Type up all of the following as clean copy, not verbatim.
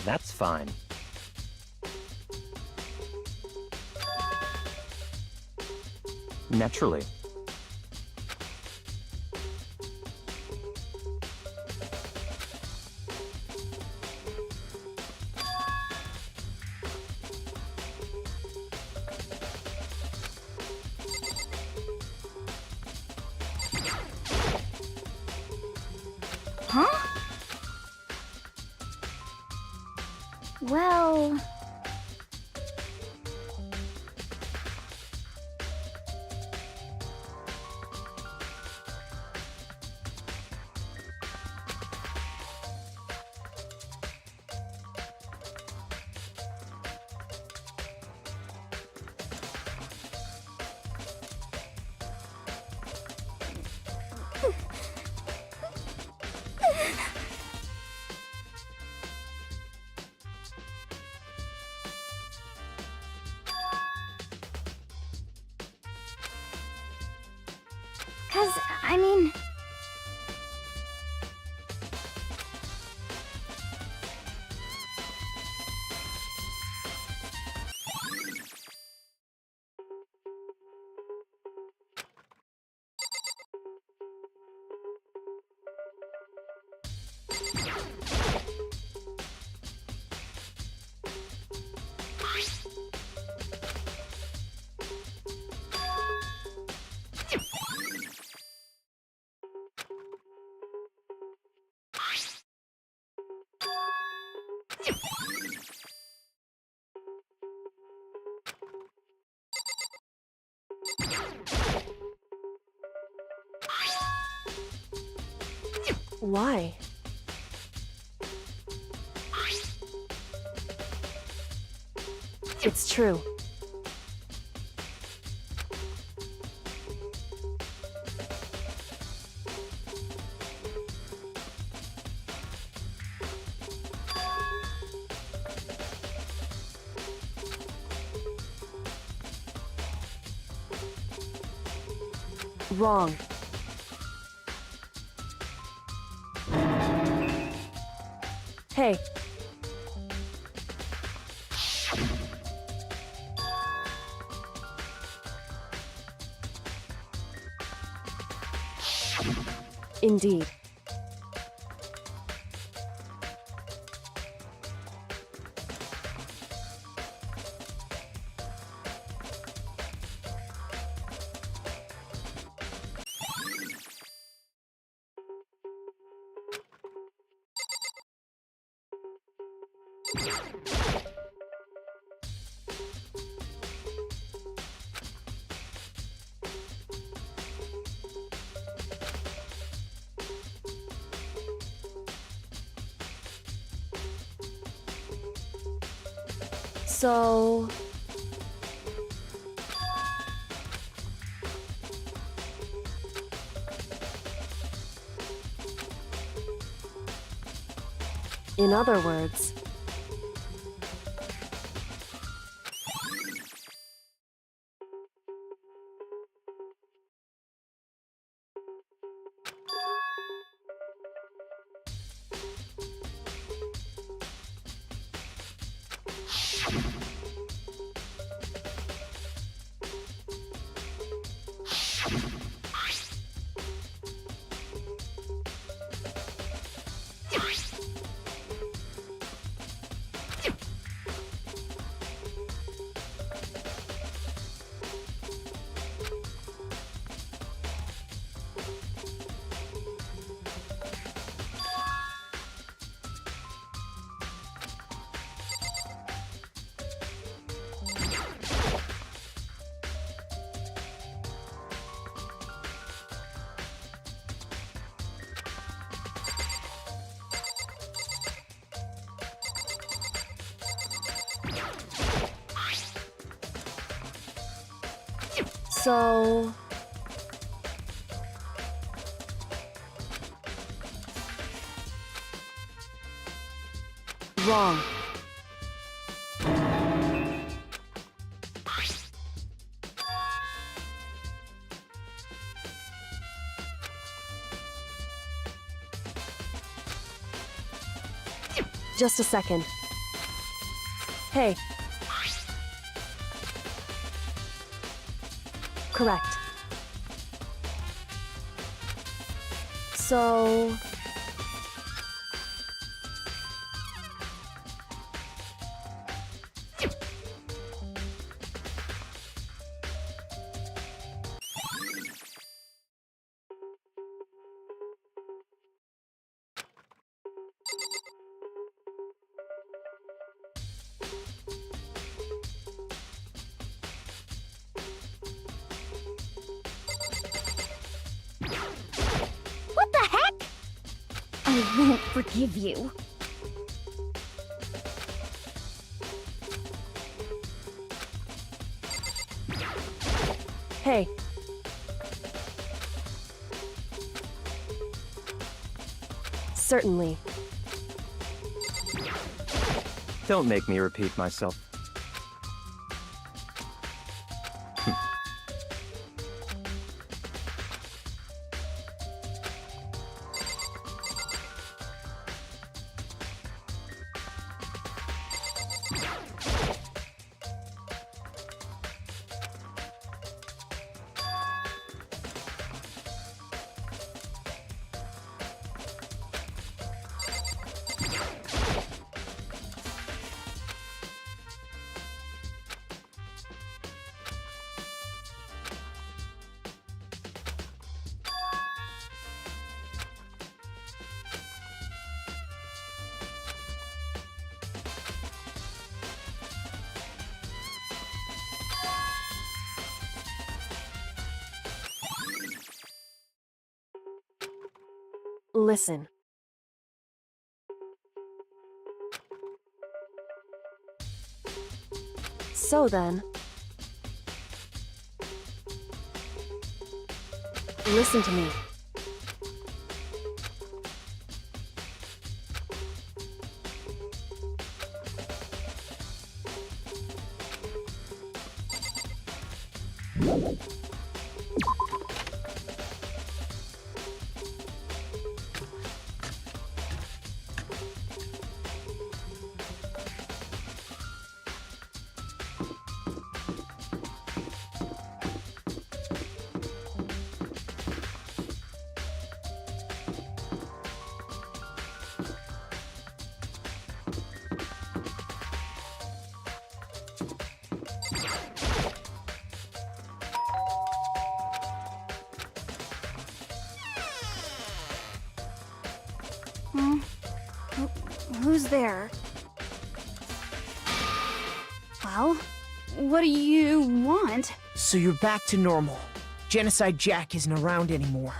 That's fine. Naturally. Huh? Well... I mean... Why? It's true. Wrong. Hey. Indeed. So... In other words... So... Wrong. Just a second. Hey. Correct. So... What the heck? I won't forgive you. Hey. Certainly. Don't make me repeat myself. Listen. So then... Listen to me. Who's there? Well, what do you want? So you're back to normal. Genocide Jack isn't around anymore.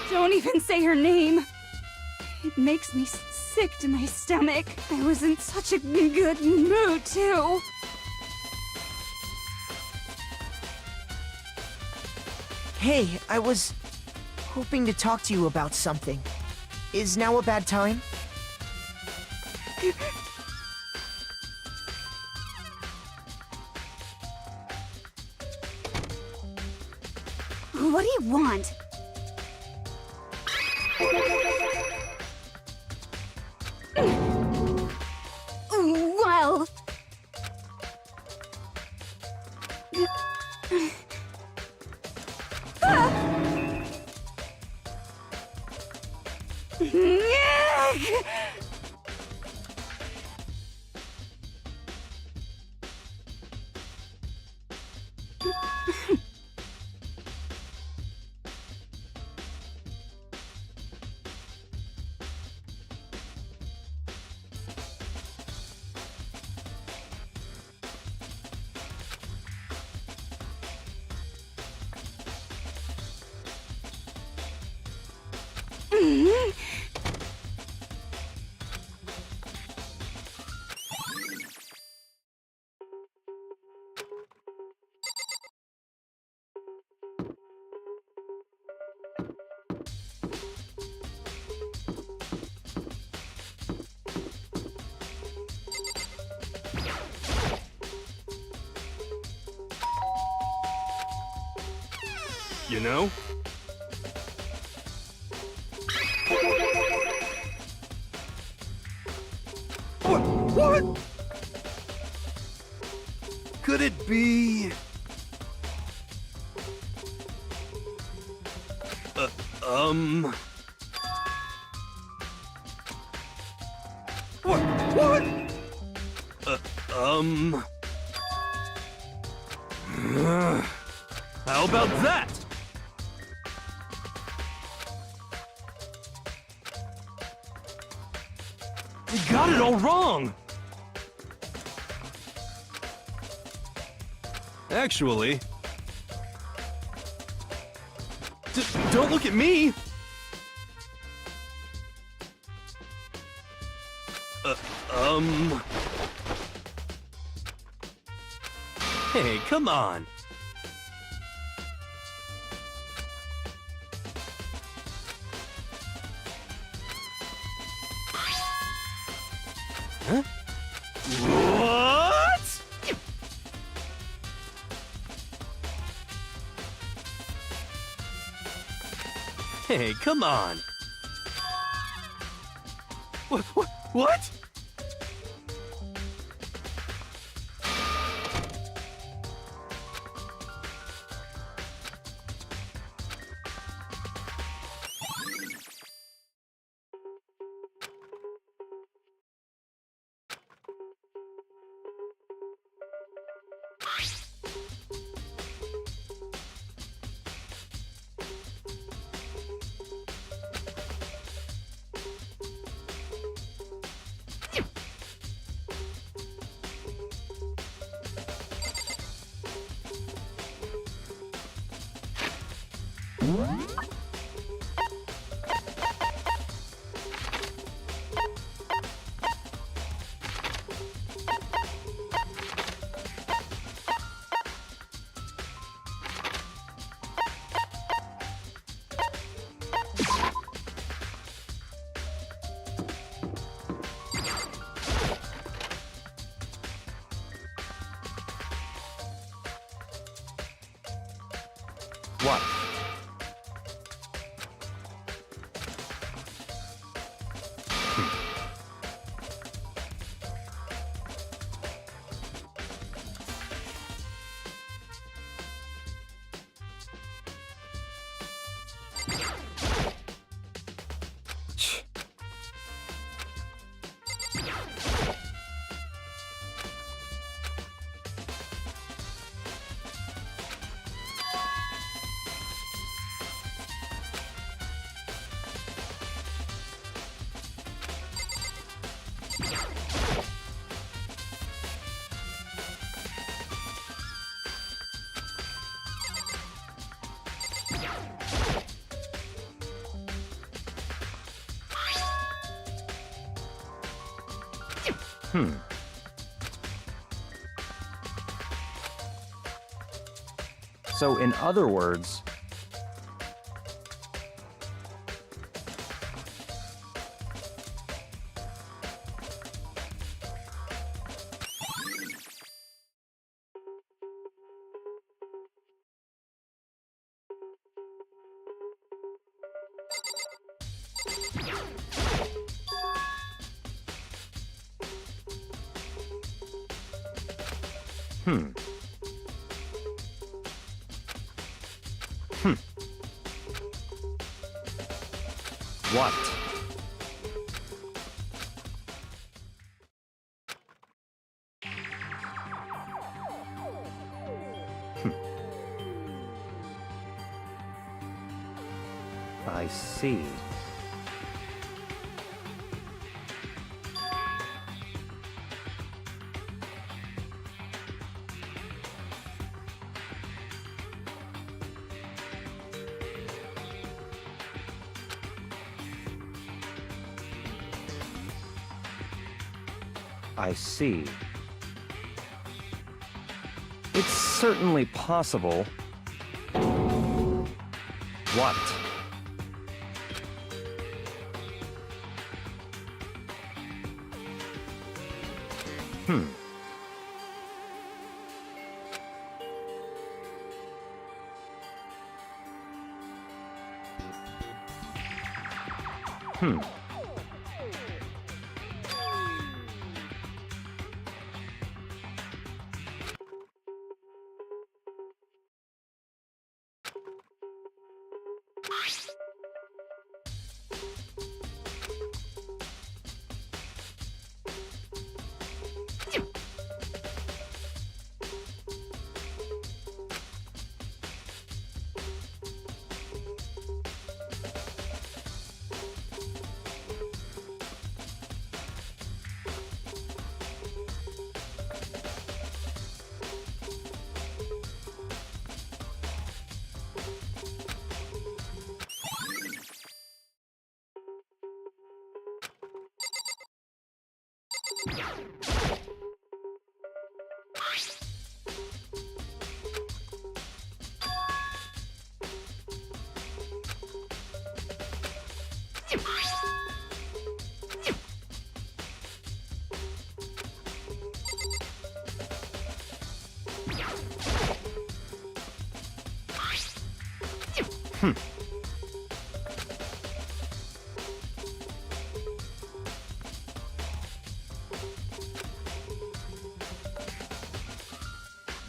Don't even say her name. It makes me sick to my stomach. I was in such a good mood, too. Hey, I was hoping to talk to you about something. Is now a bad time? What do you want? Well... You know? What? Could it be... What? How about that? You got it all wrong! Actually... don't look at me! Hey, come on! Huh? What? Hey, come on! What? What? So, in other words, what? I see. I see. It's certainly possible. What? Hmm.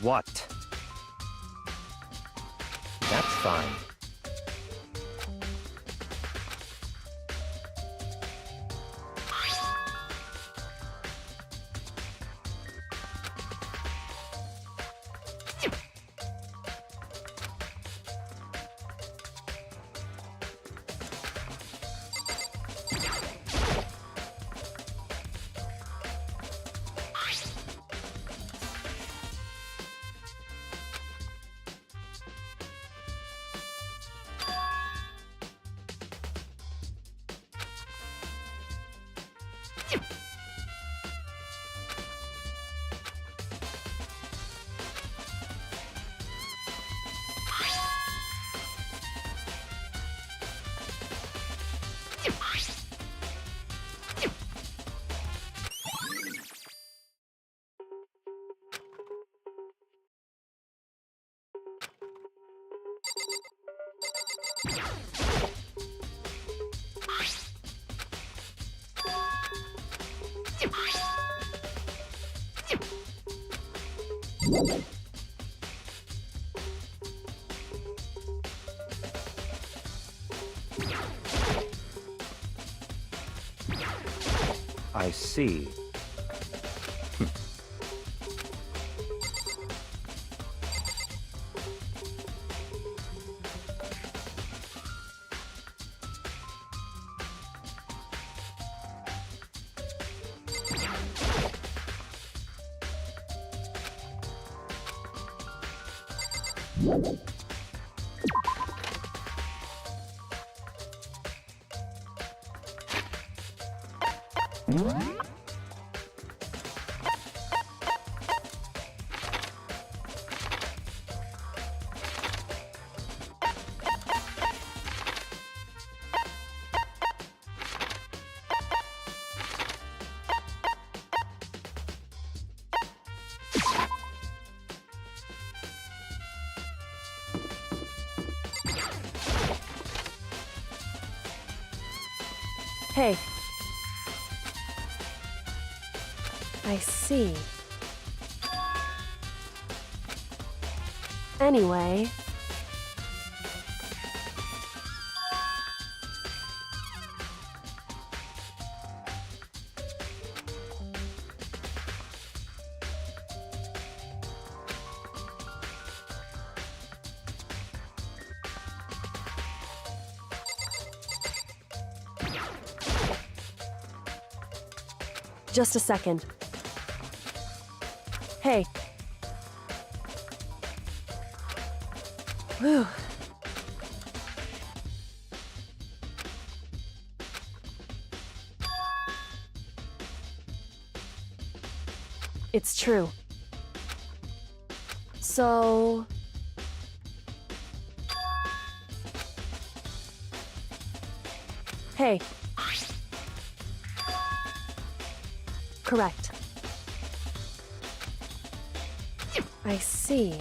What? That's fine. I see. Hey. I see. Anyway... Just a second. Hey. Whew. It's true. So... Hey. Correct. I see.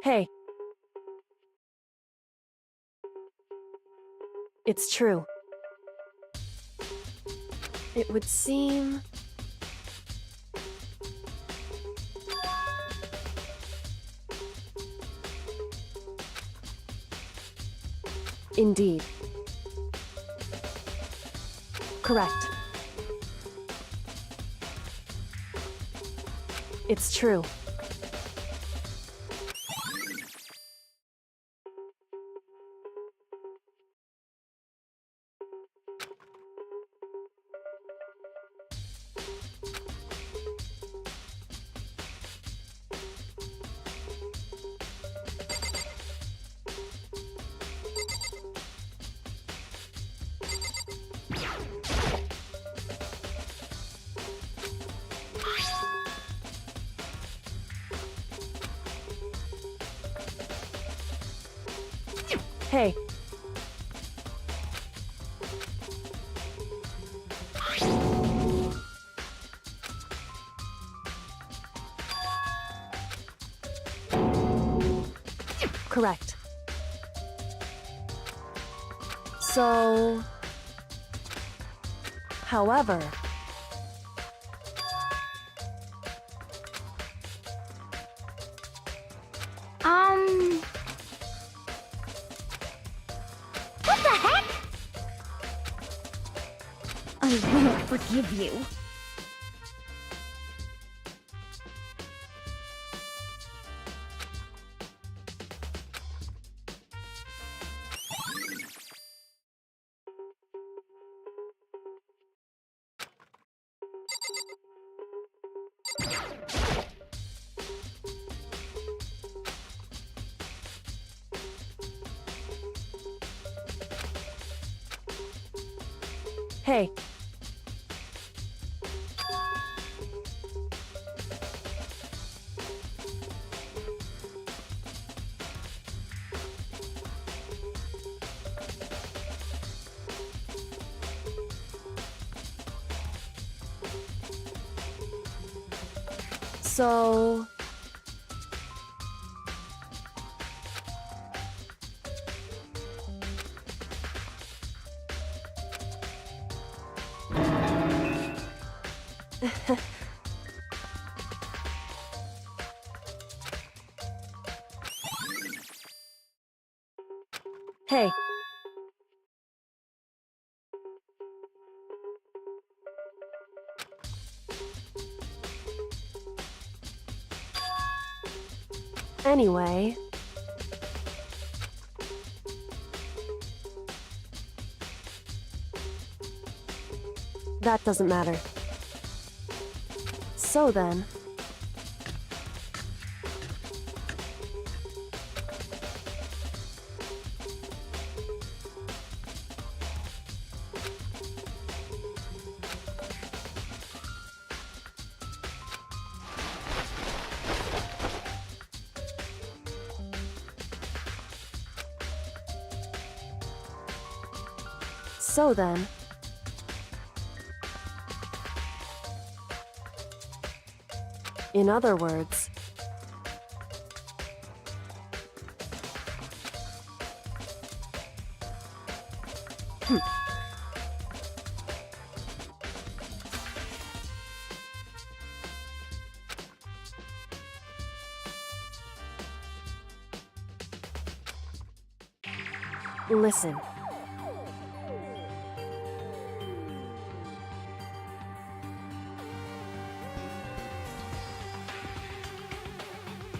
Hey. It's true. It would seem... Indeed. Correct. It's true. Hey. Correct. So... However... What the heck? I won't forgive you. Hey. So... Hey. Anyway... That doesn't matter. So then... So then... In other words... Listen.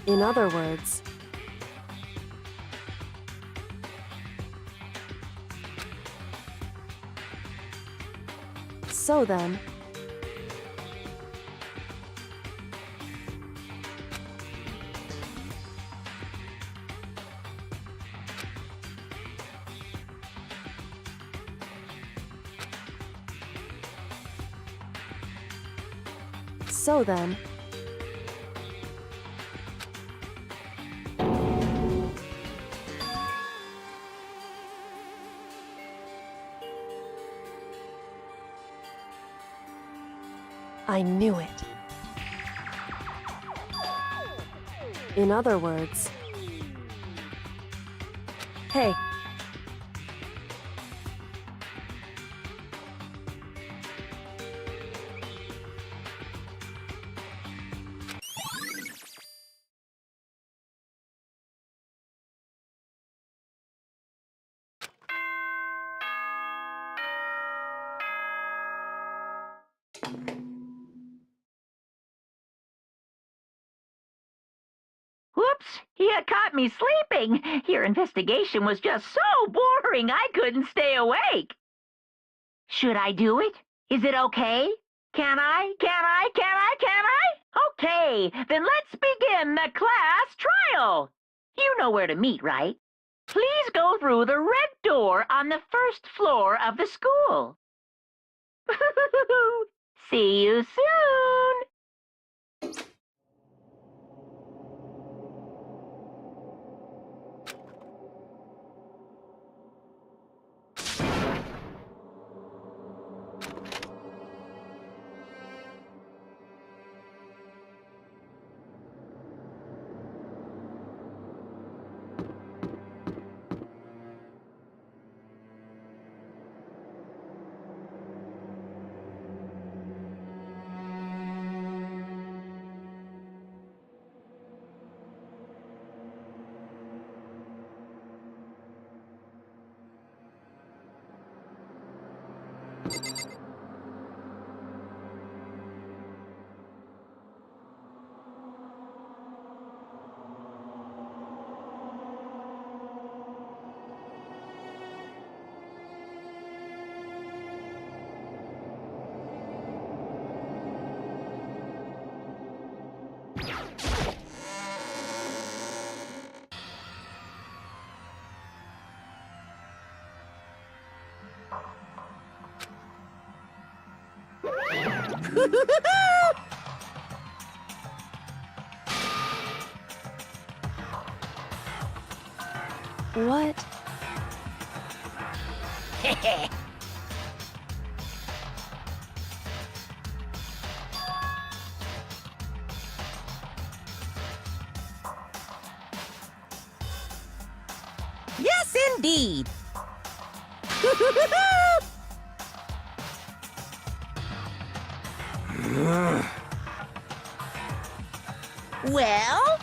In other words, so then, so then, I knew it. In other words, hey. Whoops! You caught me sleeping. Your investigation was just so boring I couldn't stay awake. Should I do it? Is it okay? Can I? Okay, then let's begin the class trial. You know where to meet, right? Please go through the red door on the first floor of the school. See you soon. What? Yes, indeed. Well?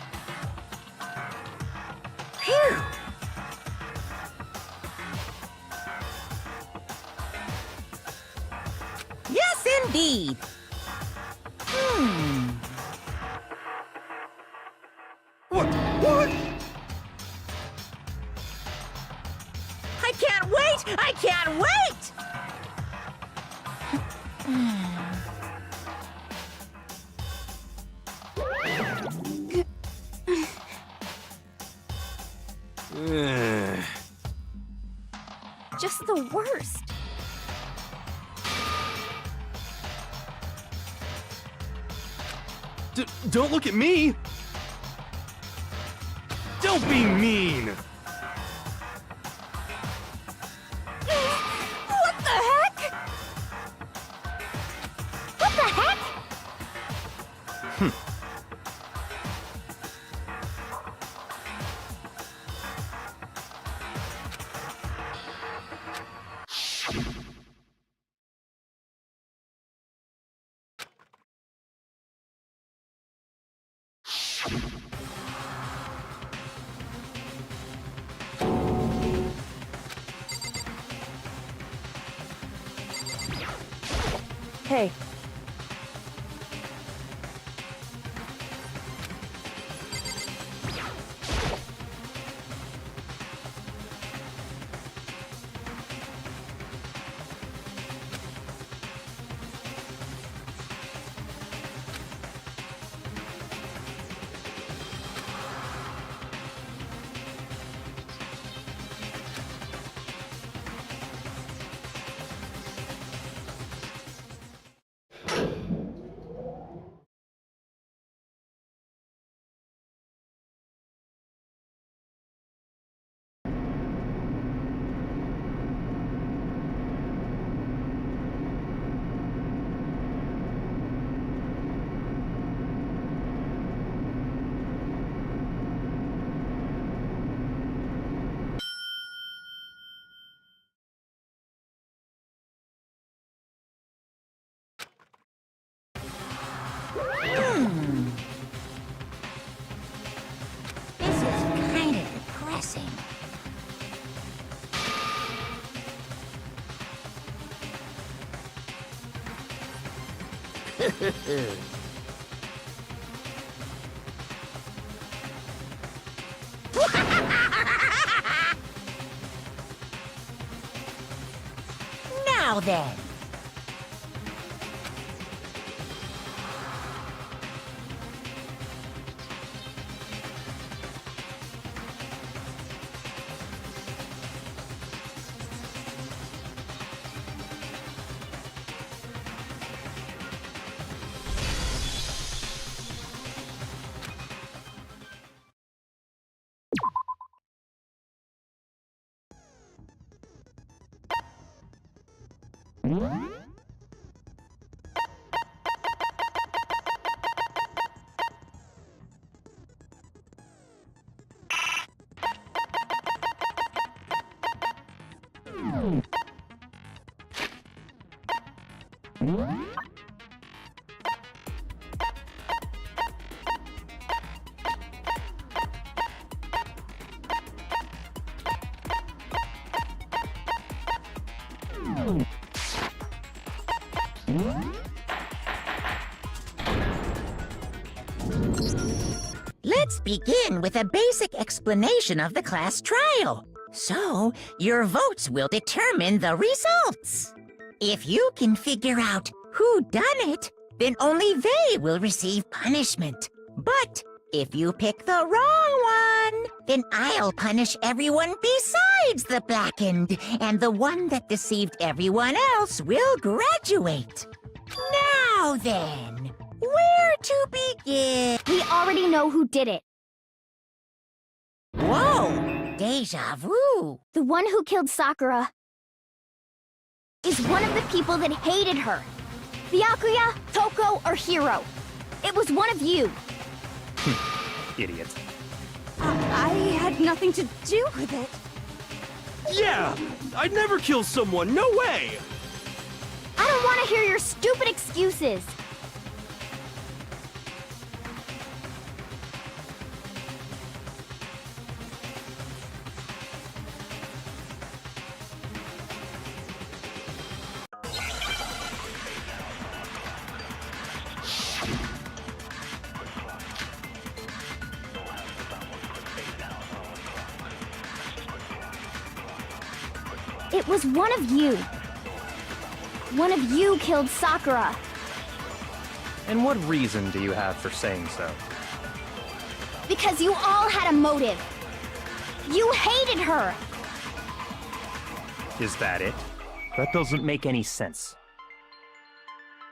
Phew. Yes, indeed. What? I can't wait! I can't wait! Just the worst. Don't look at me! Don't be mean! What the heck? What the heck? Hey. This is kind of depressing. Now then. Let's begin with a basic explanation of the class trial. So, your votes will determine the results. If you can figure out who done it, then only they will receive punishment. But if you pick the wrong one, then I'll punish everyone besides the blackened, and the one that deceived everyone else will graduate. Now then, where to begin? We already know who did it. Whoa! Deja vu! The one who killed Sakura is one of the people that hated her. Byakuya, Toko, or Hiro. It was one of you. Idiot. I had nothing to do with it. Yeah! I'd never kill someone, no way! I don't want to hear your stupid excuses. It was one of you. One of you killed Sakura. And what reason do you have for saying so? Because you all had a motive. You hated her. Is that it? That doesn't make any sense.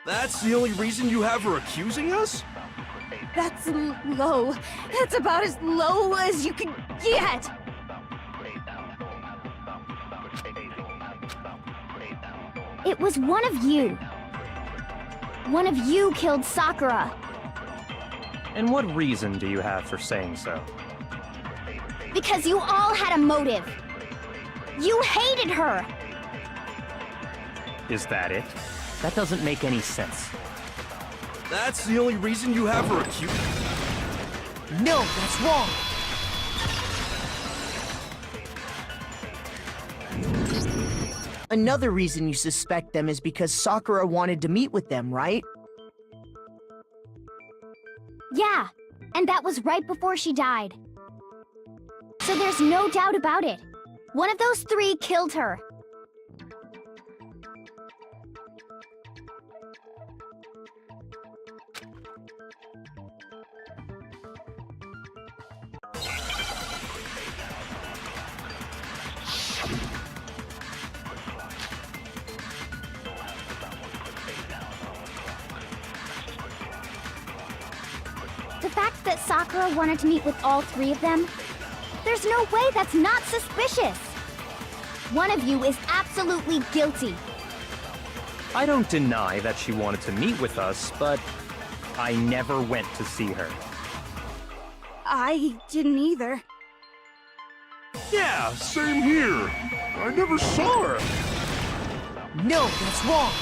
That's the only reason you have her accusing us? That's low. That's about as low as you can get. It was one of you. One of you killed Sakura. And what reason do you have for saying so? Because you all had a motive. You hated her. Is that it? That doesn't make any sense. That's the only reason you have her accused? No, that's wrong. Another reason you suspect them is because Sakura wanted to meet with them, right? Yeah, and that was right before she died. So there's no doubt about it. One of those three killed her. The fact that Sakura wanted to meet with all three of them, there's no way that's not suspicious. One of you is absolutely guilty. I don't deny that she wanted to meet with us, but I never went to see her. I didn't either. Yeah, same here. I never saw her. No, that's wrong.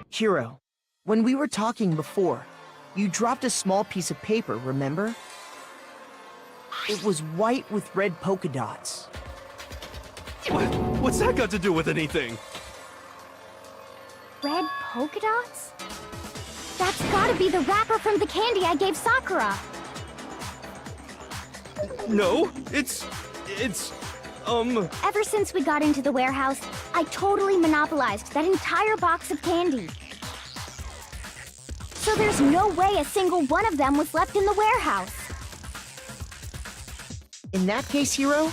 Hiro, when we were talking before, you dropped a small piece of paper, remember? It was white with red polka dots. What's that got to do with anything? Red polka dots? That's gotta be the wrapper from the candy I gave Sakura. No, it's, Ever since we got into the warehouse, I totally monopolized that entire box of candy. So there's no way a single one of them was left in the warehouse. In that case, Hiro,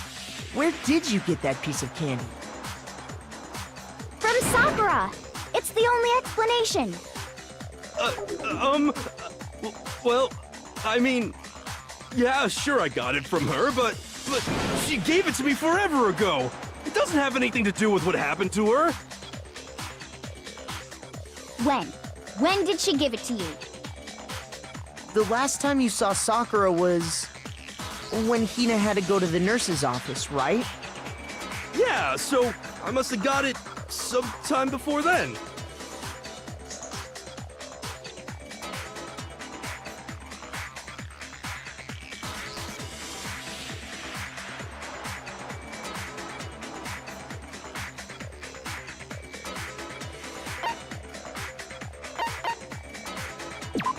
where did you get that piece of candy? From Sakura! It's the only explanation. well, I mean, yeah, sure I got it from her, but she gave it to me forever ago. It doesn't have anything to do with what happened to her. When? When did she give it to you? The last time you saw Sakura was when Hina had to go to the nurse's office, right? Yeah, so I must have got it sometime before then.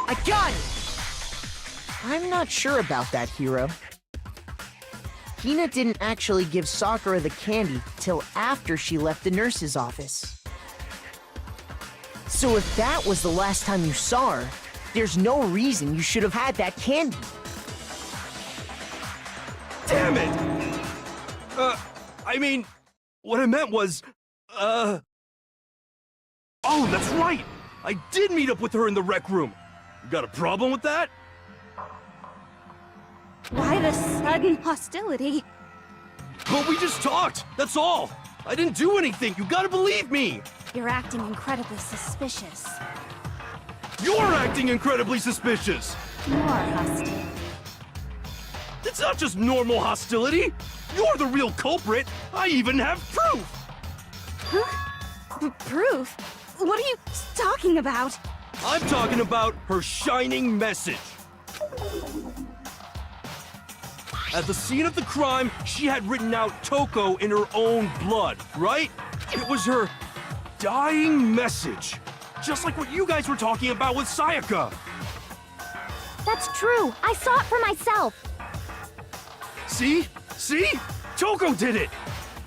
I got it! I'm not sure about that, Hiro. Hina didn't actually give Sakura the candy till after she left the nurse's office. So if that was the last time you saw her, there's no reason you should have had that candy. Damn it! I mean, what I meant was, Oh, that's right! I did meet up with her in the rec room. You got a problem with that? Why the sudden hostility? But we just talked, that's all! I didn't do anything, you gotta believe me! You're acting incredibly suspicious. You're acting incredibly suspicious! More hostile. It's not just normal hostility! You're the real culprit! I even have proof! Huh? Proof? What are you talking about? I'm talking about her shining message. At the scene of the crime, she had written out Toko in her own blood, right? It was her dying message. Just like what you guys were talking about with Sayaka. That's true. I saw it for myself. See? See? Toko did it!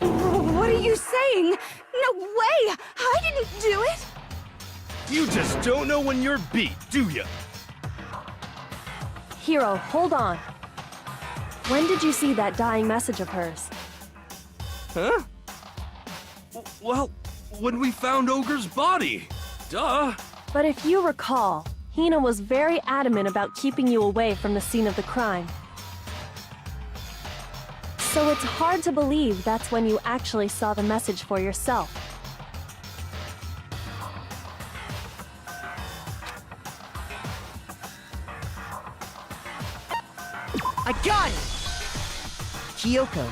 What are you saying? No way! I didn't do it! You just don't know when you're beat, do ya? Hiro, hold on. When did you see that dying message of hers? Huh? Well, when we found Ogre's body. Duh. But if you recall, Hina was very adamant about keeping you away from the scene of the crime. So it's hard to believe that's when you actually saw the message for yourself. I got it! Kyoko,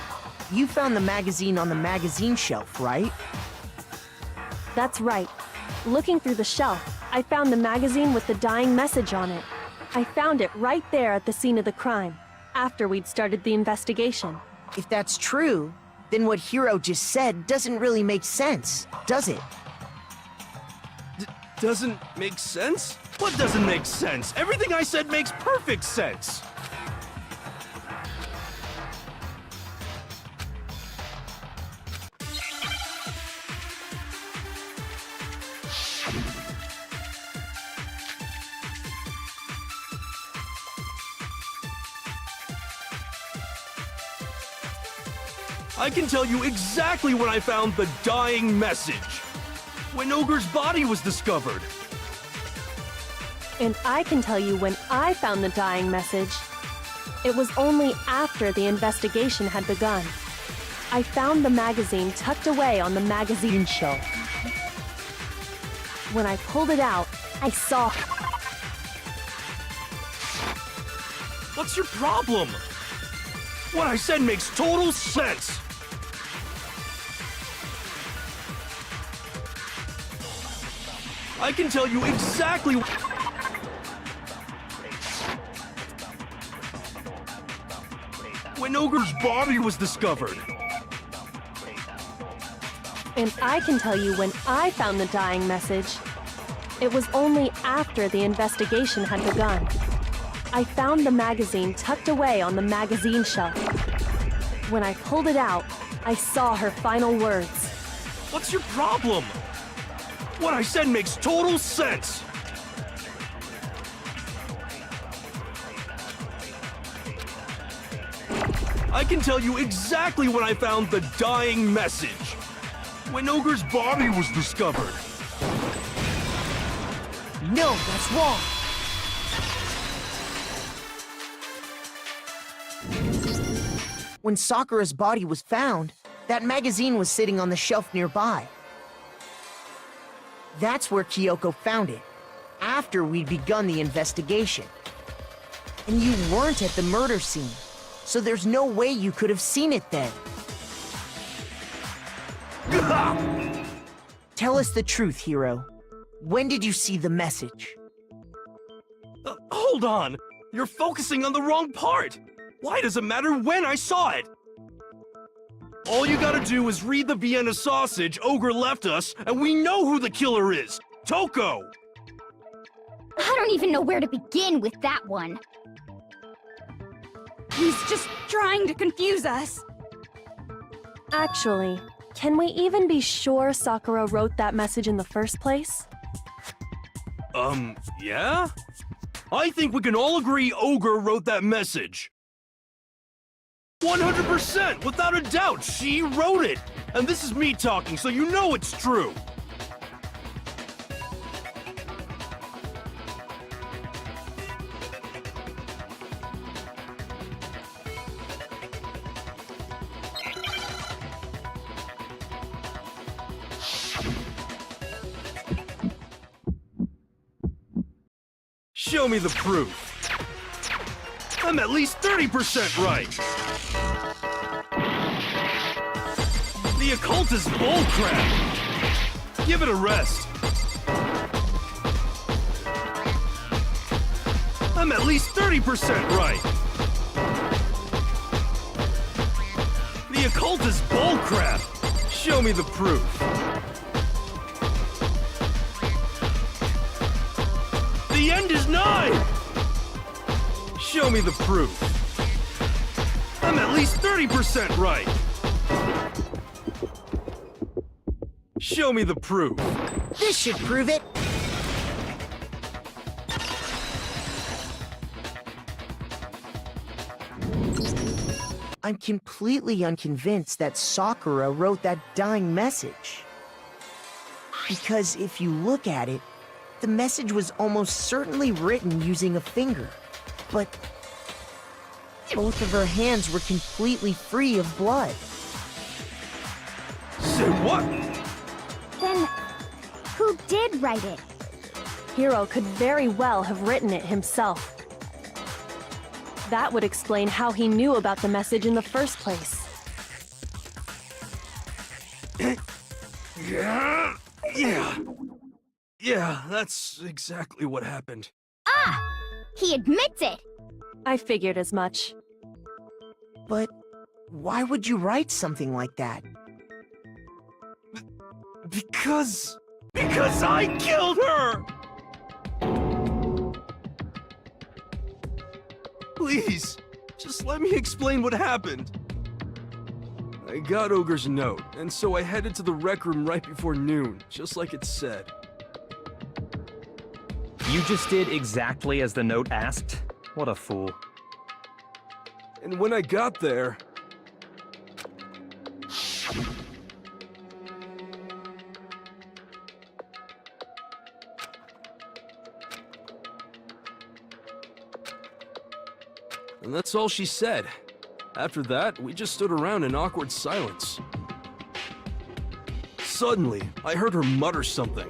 you found the magazine on the magazine shelf, right? That's right. Looking through the shelf, I found the magazine with the dying message on it. I found it right there at the scene of the crime, after we'd started the investigation. If that's true, then what Hiro just said doesn't really make sense, does it? Doesn't make sense? What doesn't make sense? Everything I said makes perfect sense. I can tell you exactly when I found the dying message. When Ogre's body was discovered. And I can tell you when I found the dying message. It was only after the investigation had begun. I found the magazine tucked away on the magazine shelf. When I pulled it out, I saw... What's your problem? What I said makes total sense. I can tell you exactly... when Ogre's body was discovered. And I can tell you when I found the dying message. It was only after the investigation had begun. I found the magazine tucked away on the magazine shelf. When I pulled it out, I saw her final words. What's your problem? What I said makes total sense. I can tell you exactly when I found the dying message. When Ogre's body was discovered. No, that's wrong. When Sakura's body was found, that magazine was sitting on the shelf nearby. That's where Kyoko found it, after we'd begun the investigation. And you weren't at the murder scene, so there's no way you could have seen it then. Tell us the truth, Hiro. When did you see the message? Hold on! You're focusing on the wrong part! Why does it matter when I saw it? All you gotta do is read the Vienna sausage Ogre left us, and we know who the killer is! Toko! I don't even know where to begin with that one. He's just trying to confuse us. Actually, can we even be sure Sakura wrote that message in the first place? Yeah? I think we can all agree Ogre wrote that message. 100%! Without a doubt, she wrote it! And this is me talking, so you know it's true! Show me the proof. I'm at least 30% right. The occult is bullcrap. Give it a rest. I'm at least 30% right. The occult is bullcrap. Show me the proof. The end is nigh! Show me the proof. I'm at least 30% right. Show me the proof. This should prove it. I'm completely unconvinced that Sakura wrote that dying message. Because if you look at it, the message was almost certainly written using a finger, but both of her hands were completely free of blood. Say what? Then, who did write it? Hiro could very well have written it himself. That would explain how he knew about the message in the first place. Yeah, that's exactly what happened. Ah! He admits it! I figured as much. But why would you write something like that? Because I killed her! Please, just let me explain what happened. I got Ogre's note, and so I headed to the rec room right before noon, just like it said. You just did exactly as the note asked? What a fool. And when I got there... And that's all she said. After that, we just stood around in awkward silence. Suddenly, I heard her mutter something.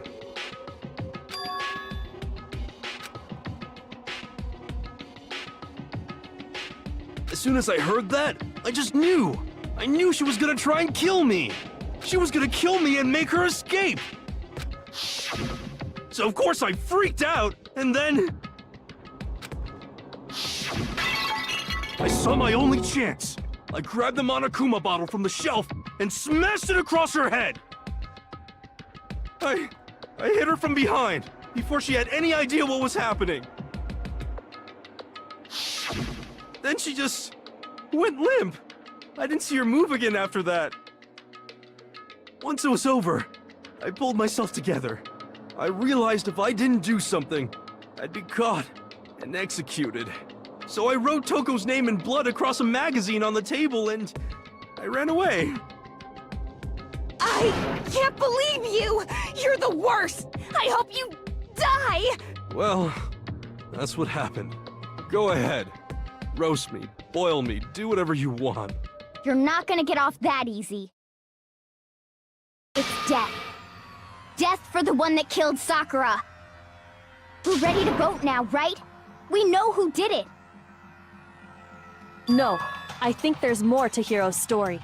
As soon as I heard that, I just knew. I knew she was gonna try and kill me. She was gonna kill me and make her escape. So of course I freaked out, and then... I saw my only chance. I grabbed the Monokuma bottle from the shelf and smashed it across her head. I hit her from behind before she had any idea what was happening. Then she just went limp. I didn't see her move again after that. Once it was over, I pulled myself together. I realized if I didn't do something, I'd be caught and executed. So I wrote Toko's name in blood across a magazine on the table and I ran away. I can't believe you! You're the worst! I hope you die! Well, that's what happened. Go ahead. Roast me, boil me, do whatever you want. You're not gonna get off that easy. It's death. Death for the one that killed Sakura. We're ready to vote now, right? We know who did it. No, I think there's more to Hiro's story.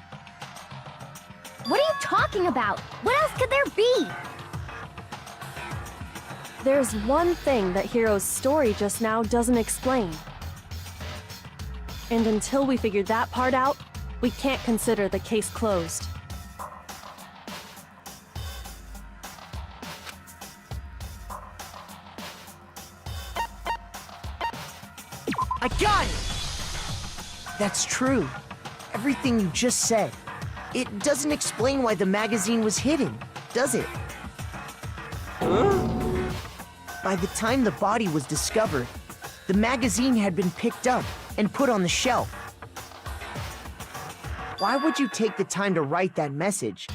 What are you talking about? What else could there be? There's one thing that Hiro's story just now doesn't explain. And until we figure that part out, we can't consider the case closed. I got it! That's true. Everything you just said. It doesn't explain why the magazine was hidden, does it? Huh? By the time the body was discovered, the magazine had been picked up and put on the shelf. Why would you take the time to write that message,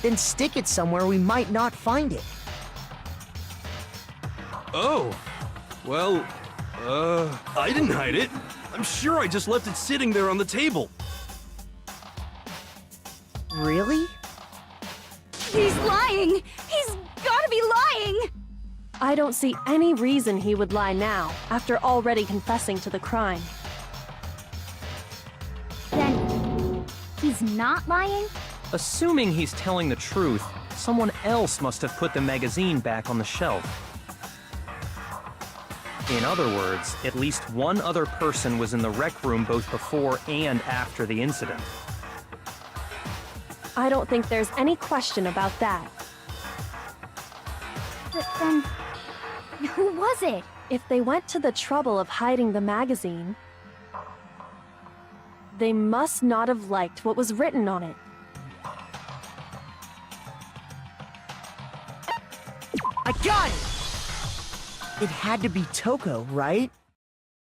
then stick it somewhere we might not find it? Oh. Well, I didn't hide it. I'm sure I just left it sitting there on the table. Really? He's lying! He's gotta be lying! I don't see any reason he would lie now, after already confessing to the crime. Then, he's not lying? Assuming he's telling the truth, someone else must have put the magazine back on the shelf. In other words, at least one other person was in the rec room both before and after the incident. I don't think there's any question about that. But then, who was it? If they went to the trouble of hiding the magazine, they must not have liked what was written on it. I got it! It had to be Toko, right?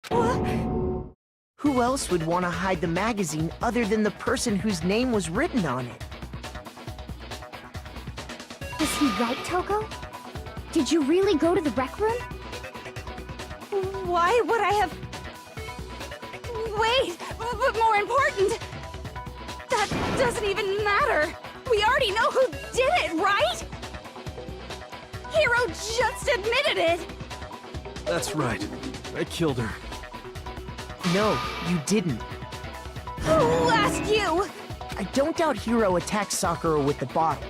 Who else would want to hide the magazine other than the person whose name was written on it? Was he right, Toko? Did you really go to the rec room? Why would I have... Wait, but more important, that doesn't even matter. We already know who did it, right? Hiro just admitted it. That's right. I killed her. No, you didn't. Who asked you? I don't doubt Hiro attacked Sakura with the bottle.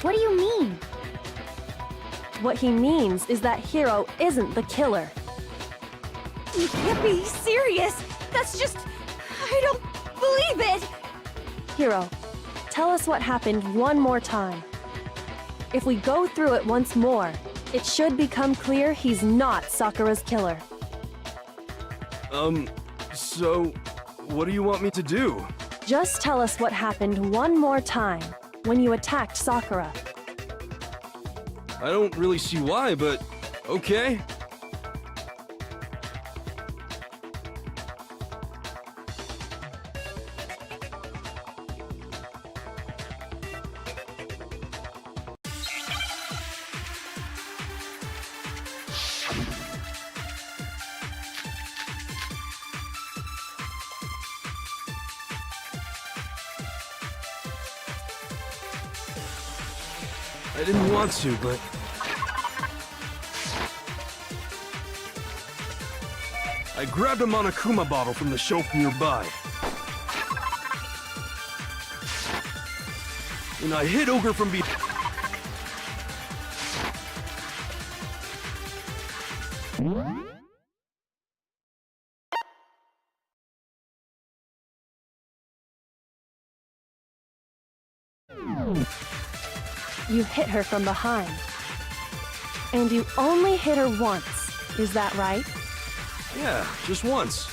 What do you mean? What he means is that Hiro isn't the killer. You can't be serious. That's just... I don't believe it. Hiro, tell us what happened one more time. If we go through it once more, it should become clear he's not Sakura's killer. So, what do you want me to do? Just tell us what happened one more time when you attacked Sakura. I don't really see why, but okay. I didn't want to, but... I grabbed a Monokuma bottle from the shelf nearby. And I hit Ogre from behind. You hit her from behind. And you only hit her once, is that right? Yeah, just once.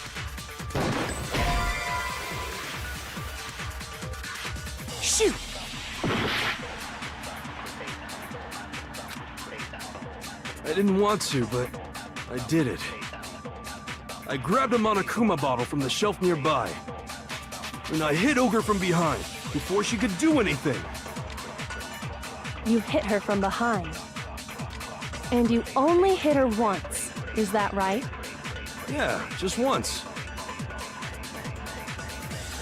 Shoot! I didn't want to, but I did it. I grabbed a Monokuma bottle from the shelf nearby. And I hit Ogre from behind before she could do anything. You hit her from behind. And you only hit her once, is that right? Yeah, just once.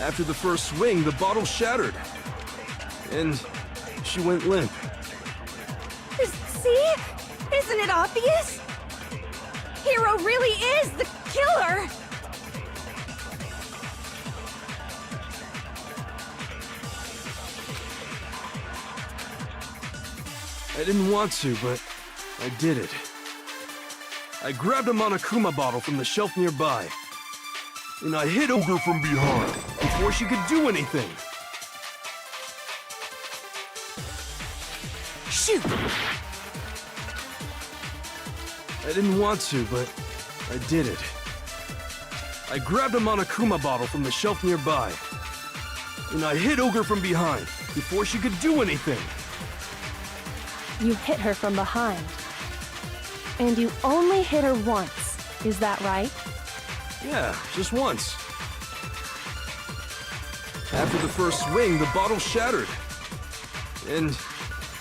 After the first swing, the bottle shattered. And she went limp. See? Isn't it obvious? Hiro really is the killer! I didn't want to, but I did it. I grabbed a Monokuma bottle from the shelf nearby. And I hit Ogre from behind before she could do anything. Shoot! I didn't want to, but I did it. I grabbed a Monokuma bottle from the shelf nearby. And I hit Ogre from behind before she could do anything. You hit her from behind. And you only hit her once, is that right? Yeah, just once. After the first swing, the bottle shattered. And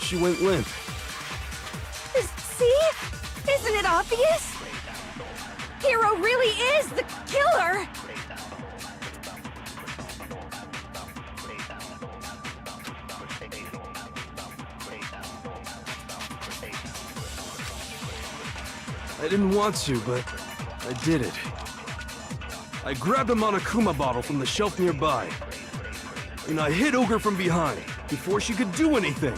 she went limp. See? Isn't it obvious? Hiro really is the killer! I didn't want to, but I did it. I grabbed a Monokuma bottle from the shelf nearby. And I hit Ogre from behind before she could do anything.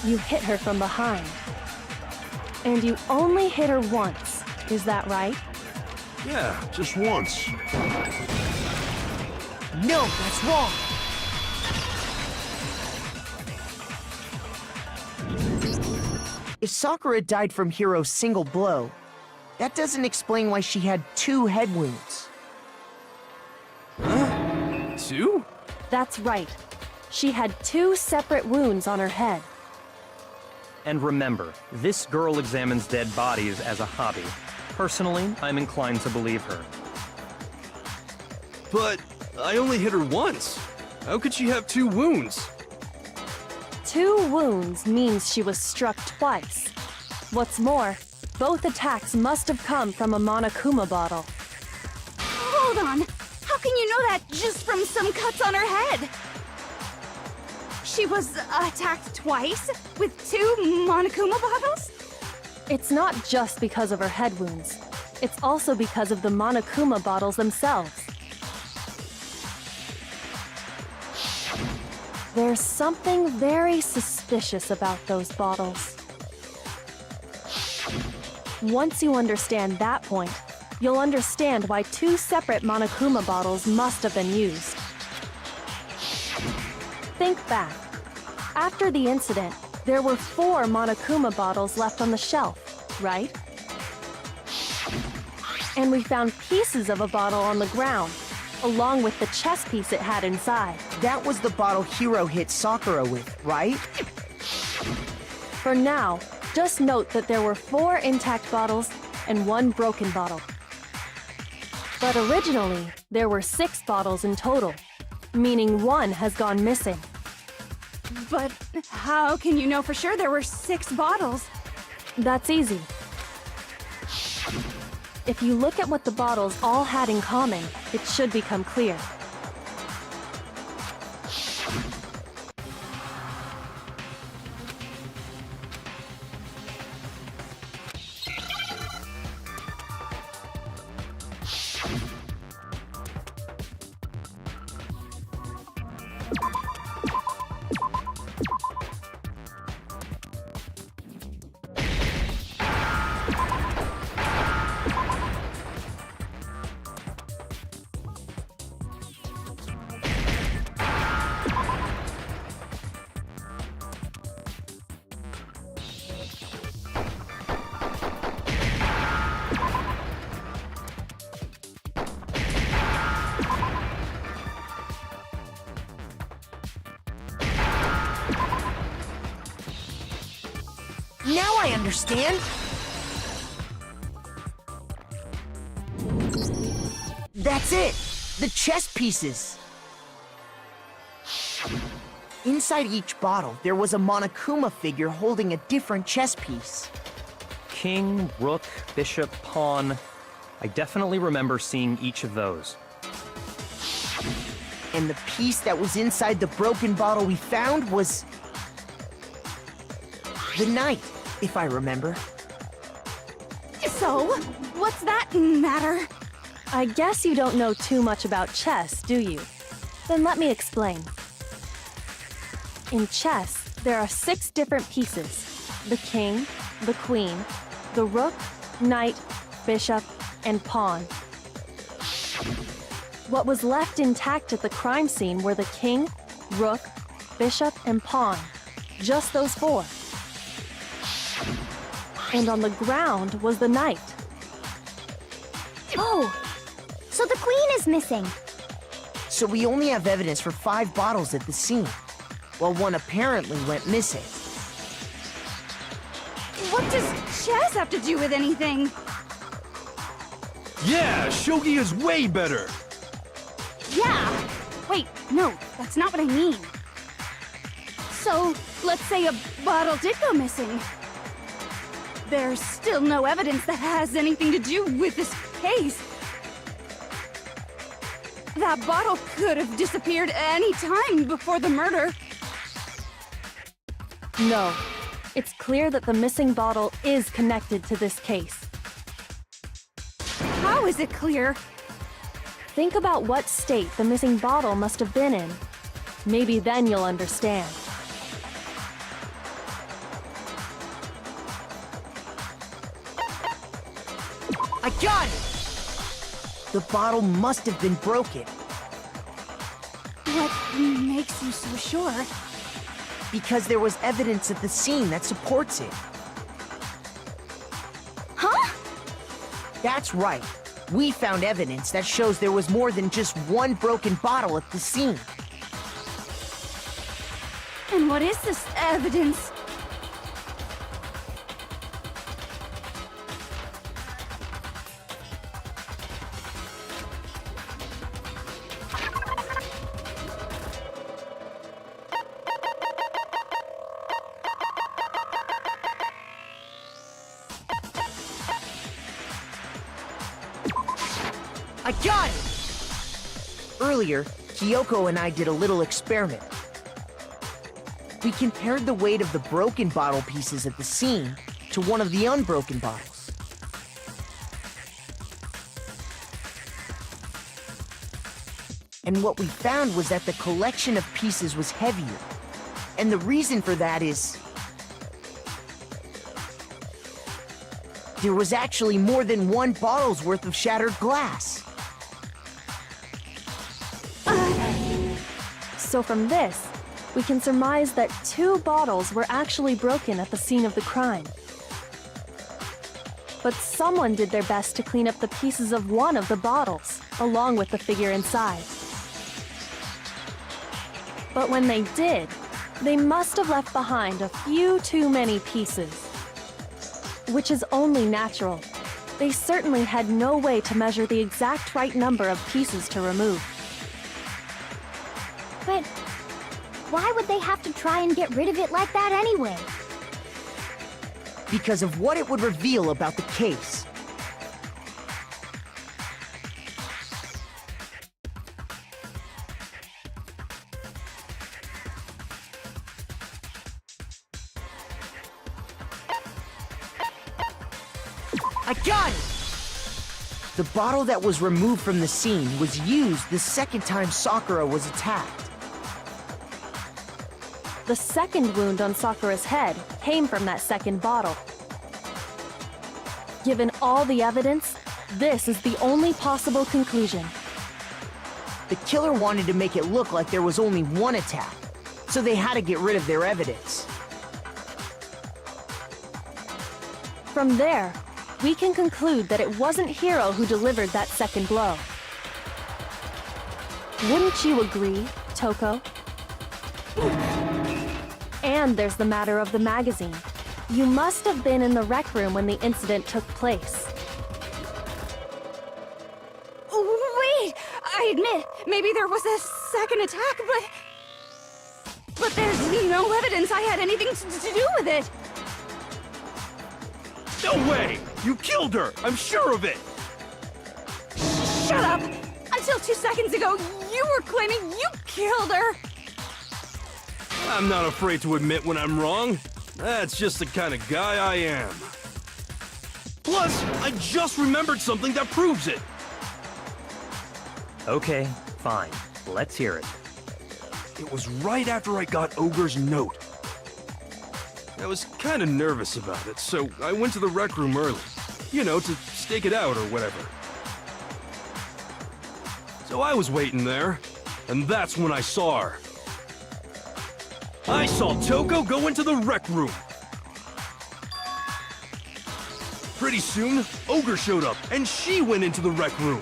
You hit her from behind. And you only hit her once, is that right? Yeah, just once. No, that's wrong! If Sakura died from Hiro's single blow, that doesn't explain why she had 2 head wounds. Huh? 2? That's right. She had 2 separate wounds on her head. And remember, this girl examines dead bodies as a hobby. Personally, I'm inclined to believe her. But I only hit her once. How could she have 2 wounds? 2 wounds means she was struck twice. What's more, both attacks must have come from a Monokuma bottle. Hold on. How can you know that just from some cuts on her head? She was attacked twice with 2 Monokuma bottles? It's not just because of her head wounds. It's also because of the Monokuma bottles themselves. There's something very suspicious about those bottles. Once you understand that point, you'll understand why two separate Monokuma bottles must have been used. Think back. After the incident, there were 4 Monokuma bottles left on the shelf, right? And we found pieces of a bottle on the ground, along with the chess piece it had inside. That was the bottle Hiro hit Sakura with, right? For now, just note that there were 4 intact bottles and 1 broken bottle. But originally, there were 6 bottles in total, meaning 1 has gone missing. But how can you know for sure there were 6 bottles? That's easy. If you look at what the bottles all had in common, it should become clear. Now I understand! That's it! The chess pieces! Inside each bottle, there was a Monokuma figure holding a different chess piece. King, rook, bishop, pawn. I definitely remember seeing each of those. And the piece that was inside the broken bottle we found was... the knight, if I remember. So, what's that matter? I guess you don't know too much about chess, do you? Then let me explain. In chess, there are 6 different pieces: the king, the queen, the rook, knight, bishop, and pawn. What was left intact at the crime scene were the king, rook, bishop, and pawn. Just those 4. And on the ground was the knight. Oh, so the queen is missing. So we only have evidence for 5 bottles at the scene, while 1 apparently went missing. What does chess have to do with anything? Yeah, shogi is way better. Yeah! Wait, no, that's not what I mean. So, let's say a bottle did go missing. There's still no evidence that has anything to do with this case. That bottle could have disappeared any time before the murder. No, it's clear that the missing bottle is connected to this case. How is it clear? Think about what state the missing bottle must have been in. Maybe then you'll understand. I got it! The bottle must have been broken. What makes you so sure? Because there was evidence at the scene that supports it. Huh? That's right. We found evidence that shows there was more than just 1 broken bottle at the scene. And what is this evidence? I got it! Earlier, Kyoko and I did a little experiment. We compared the weight of the broken bottle pieces at the scene to one of the unbroken bottles. And what we found was that the collection of pieces was heavier. And the reason for that is... there was actually more than one bottle's worth of shattered glass. So from this, we can surmise that 2 bottles were actually broken at the scene of the crime. But someone did their best to clean up the pieces of one of the bottles, along with the figure inside. But when they did, they must have left behind a few too many pieces. Which is only natural. They certainly had no way to measure the exact right number of pieces to remove. But why would they have to try and get rid of it like that anyway? Because of what it would reveal about the case. I got it! The bottle that was removed from the scene was used the second time Sakura was attacked. The second wound on Sakura's head came from that second bottle. Given all the evidence, this is the only possible conclusion. The killer wanted to make it look like there was only one attack, so they had to get rid of their evidence. From there, we can conclude that it wasn't Hiro who delivered that second blow. Wouldn't you agree, Toko? And there's the matter of the magazine. You must have been in the rec room when the incident took place. Wait! I admit, maybe there was a second attack, but there's no evidence I had anything to do with it! No way! You killed her! I'm sure of it! Shut up! Until 2 seconds ago, you were claiming you killed her! I'm not afraid to admit when I'm wrong. That's just the kind of guy I am. Plus, I just remembered something that proves it. Okay, fine. Let's hear it. It was right after I got Ogre's note. I was kind of nervous about it, so I went to the rec room early. You know, to stake it out or whatever. So I was waiting there, and that's when I saw her. I saw Toko go into the rec room. Pretty soon, Ogre showed up, and she went into the rec room.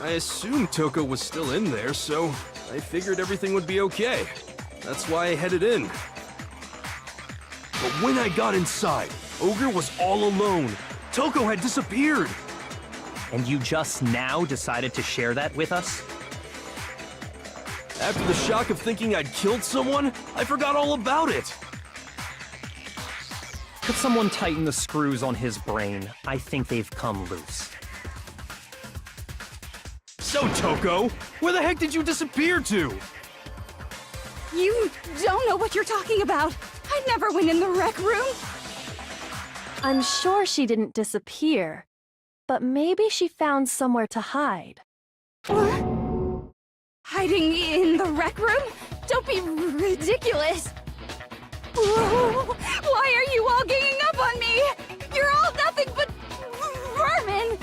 I assumed Toko was still in there, so I figured everything would be okay. That's why I headed in. But when I got inside, Ogre was all alone. Toko had disappeared. And you just now decided to share that with us? After the shock of thinking I'd killed someone, I forgot all about it. Could someone tighten the screws on his brain? I think they've come loose. So, Toko, where the heck did you disappear to? You don't know what you're talking about! I never went in the rec room! I'm sure she didn't disappear, but maybe she found somewhere to hide. What? Hiding in the rec room? Don't be ridiculous! Whoa, why are you all ganging up on me? You're all nothing but vermin!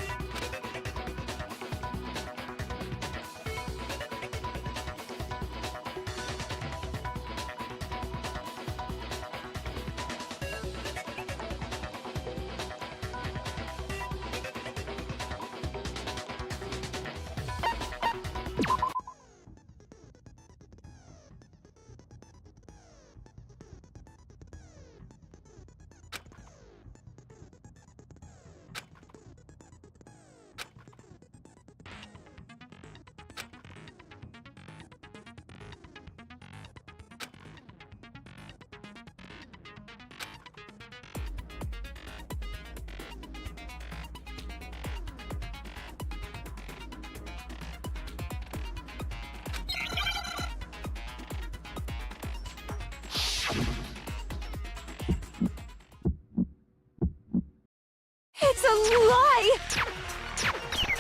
It's a lie!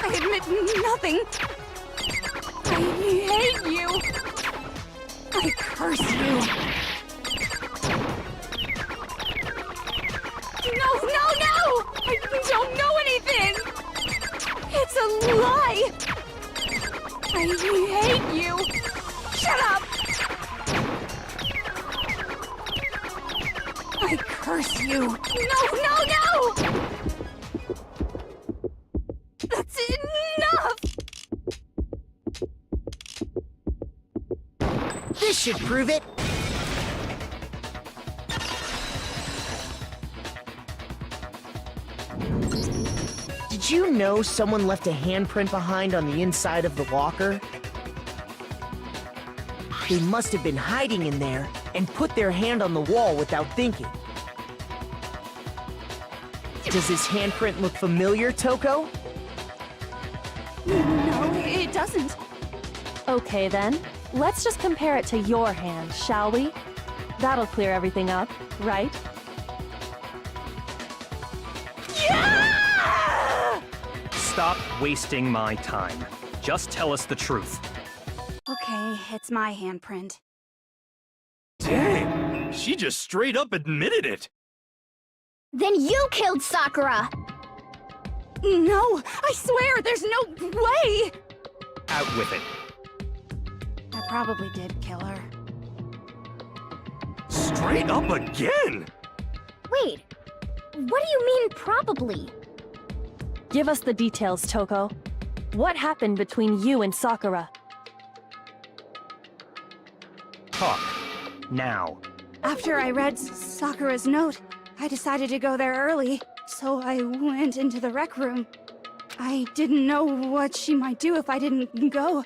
I admit nothing. hate you! I curse you! No, no, no! I don't know anything! It's a lie! I hate you! Shut up! I curse you! No, no, no! That's enough! This should prove it. Did you know someone left a handprint behind on the inside of the locker? They must have been hiding in there and put their hand on the wall without thinking. Does this handprint look familiar, Toko? No, it doesn't. Okay then, let's just compare it to your hand, shall we? That'll clear everything up, right? Stop wasting my time. Just tell us the truth. Okay, it's my handprint. Dang, she just straight up admitted it. Then you killed Sakura! No, I swear, there's no way! Out with it. I probably did kill her. Straight up again? Wait, what do you mean probably? Give us the details, Toko. What happened between you and Sakura? Talk. Now. After I read Sakura's note, I decided to go there early, so I went into the rec room. I didn't know what she might do if I didn't go,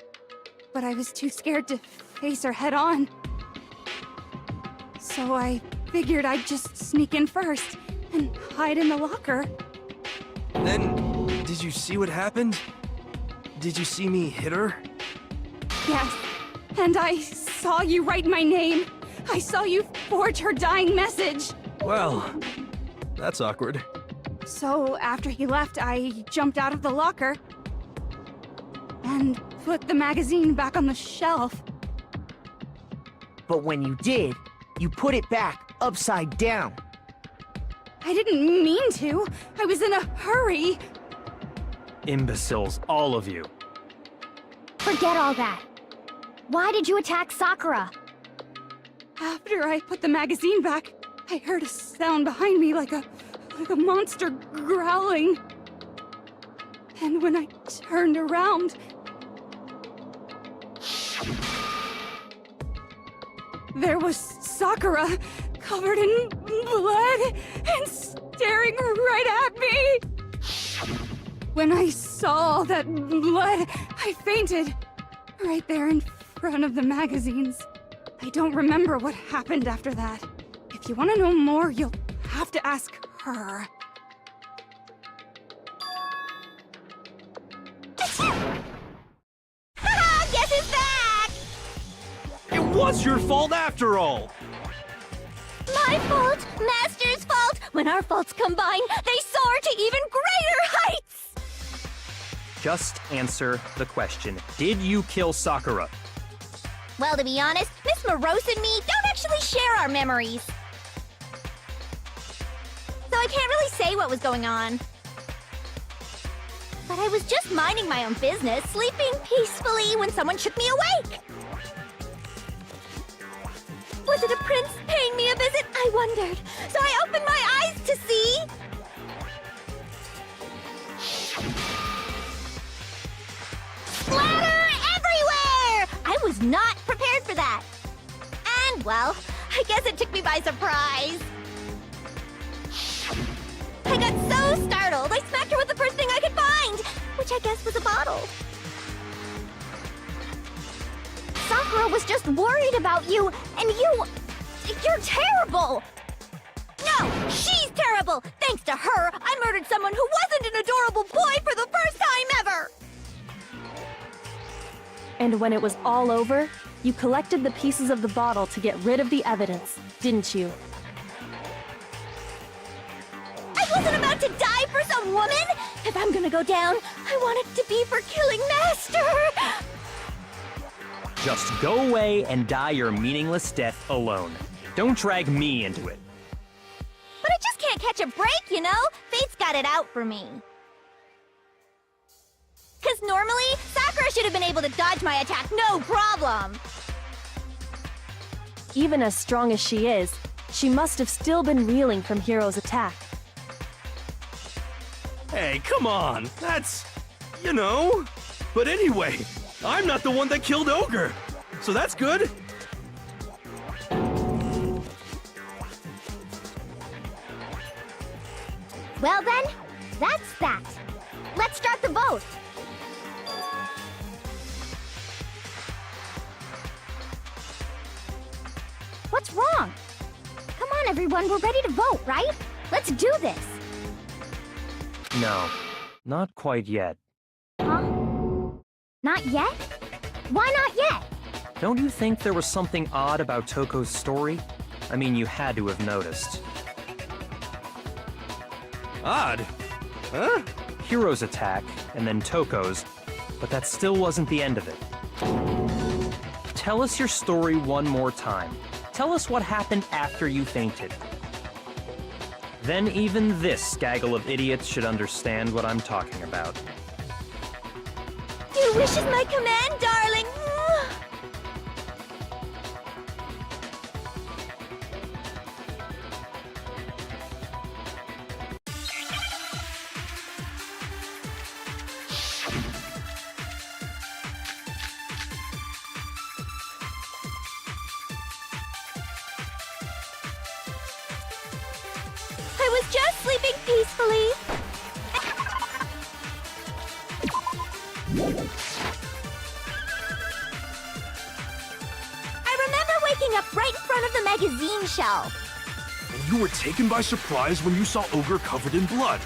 but I was too scared to face her head on. So I figured I'd just sneak in first and hide in the locker. Then, did you see what happened? Did you see me hit her? Yes, and I saw you write my name. I saw you forge her dying message. Well, that's awkward. So after he left, I jumped out of the locker and put the magazine back on the shelf. But when you did, you put it back upside down. I didn't mean to. I was in a hurry. Imbeciles, all of you. Forget all that. Why did you attack Sakura? After I put the magazine back, I heard a sound behind me like a monster growling. And when I turned around, there was Sakura, covered in blood and staring right at me. When I saw all that blood, I fainted right there in front of the magazines. I don't remember what happened after that. If you want to know more, you'll have to ask her. Guess who's back? It was your fault after all! My fault, Master's fault. When our faults combine, they soar to even greater heights! Just answer the question. Did you kill Sakura? Well, to be honest, Miss Morose and me don't actually share our memories. So I can't really say what was going on. But I was just minding my own business, sleeping peacefully when someone shook me awake. Was it a prince paying me a visit? I wondered. So I opened my eyes to see... splatter everywhere! I was not prepared for that. And, well, I guess it took me by surprise. I got so startled, I smacked her with the first thing I could find, which I guess was a bottle. Sakura was just worried about you, and you're terrible! No, she's terrible! Thanks to her, I murdered someone who wasn't an adorable boy for the first time ever! And when it was all over, you collected the pieces of the bottle to get rid of the evidence, didn't you? I wasn't about to die for some woman! If I'm gonna go down, I want it to be for killing Master! just go away and die your meaningless death alone. Don't drag me into it. But I just can't catch a break, you know? Fate's got it out for me. Because normally, Sakura should have been able to dodge my attack no problem. Even as strong as she is, she must have still been reeling from Hiro's attack. Hey, come on. That's, you know. But anyway, I'm not the one that killed Ogre. So that's good. Well then, that's that. Let's start the vote. What's wrong? Come on, everyone, we're ready to vote, right? Let's do this. No, not quite yet. Huh? Not yet? Why not yet? Don't you think there was something odd about Toko's story? I mean, you had to have noticed. Odd. Huh? Hiro's attack, and then Toko's, but that still wasn't the end of it. Tell us your story one more time. Tell us what happened after you fainted. Then even this gaggle of idiots should understand what I'm talking about. Your wish is my command, darling. I was just sleeping peacefully. I remember waking up right in front of the magazine shelf. And you were taken by surprise when you saw Ogre covered in blood.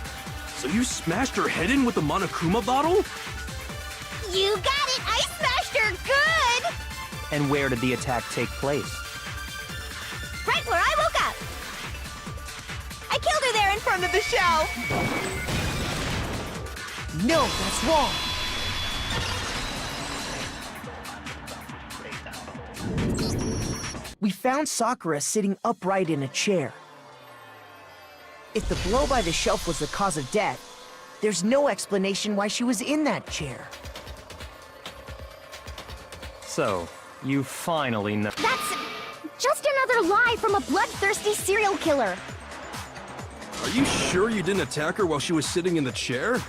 So you smashed her head in with the Monokuma bottle? You got it! I smashed her good! And where did the attack take place? Right where I woke up. I killed her there in front of the shelf. No, that's wrong. We found Sakura sitting upright in a chair. If the blow by the shelf was the cause of death, there's no explanation why she was in that chair. So, you finally know. That's just another lie from a bloodthirsty serial killer. Are you sure you didn't attack her while she was sitting in the chair?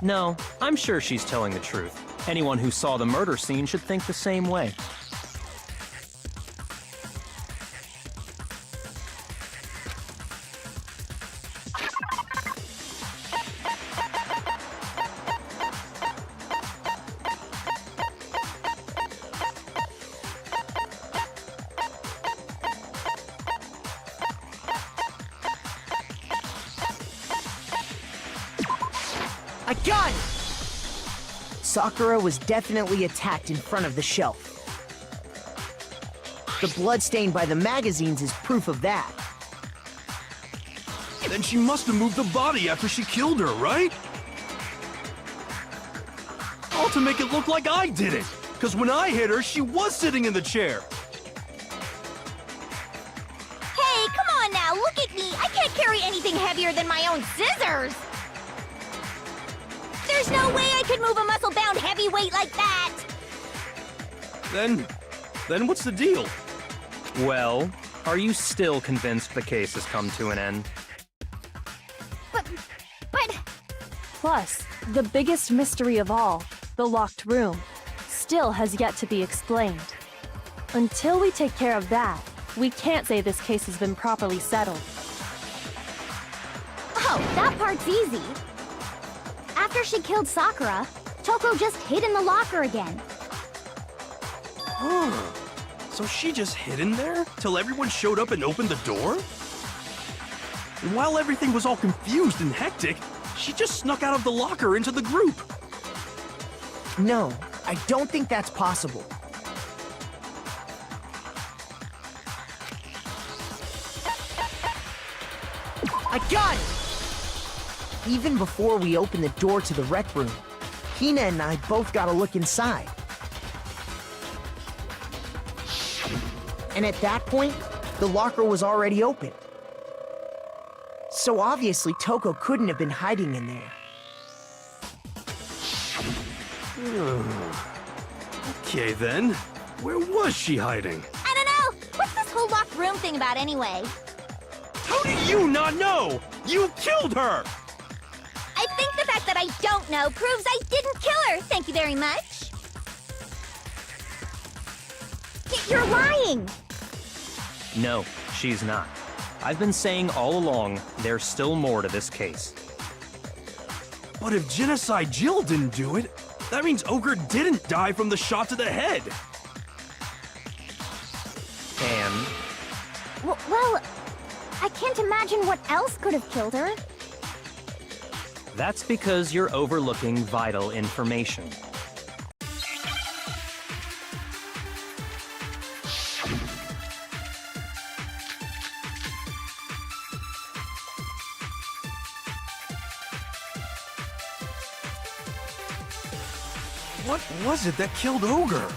No, I'm sure she's telling the truth. Anyone who saw the murder scene should think the same way. I got it! Sakura was definitely attacked in front of the shelf. The blood stained by the magazines is proof of that. Then she must have moved the body after she killed her, right? All to make it look like I did it. Because when I hit her, she was sitting in the chair. Hey, come on now, look at me. I can't carry anything heavier than my own scissors. There's no way I could move a muscle-bound heavyweight like that. Then what's the deal? Well, are you still convinced the case has come to an end? But... Plus, the biggest mystery of all, the locked room, still has yet to be explained. Until we take care of that, we can't say this case has been properly settled. Oh, that part's easy. After she killed Sakura, Toko just hid in the locker again. Huh. So she just hid in there till everyone showed up and opened the door? And while everything was all confused and hectic, she just snuck out of the locker into the group. No, I don't think that's possible. I got it! Even before we opened the door to the rec room, Hina and I both got a look inside. And at that point, the locker was already open. So obviously Toko couldn't have been hiding in there. Okay then, where was she hiding? I don't know. What's this whole locked room thing about anyway? How do you not know? You killed her! I think the fact that I don't know proves I didn't kill her. Thank you very much. You're lying. No, she's not. I've been saying all along, there's still more to this case. But if Genocide Jill didn't do it, that means Ogre didn't die from the shot to the head. And Well, I can't imagine what else could have killed her. that's because you're overlooking vital information. What was it that killed Ogre?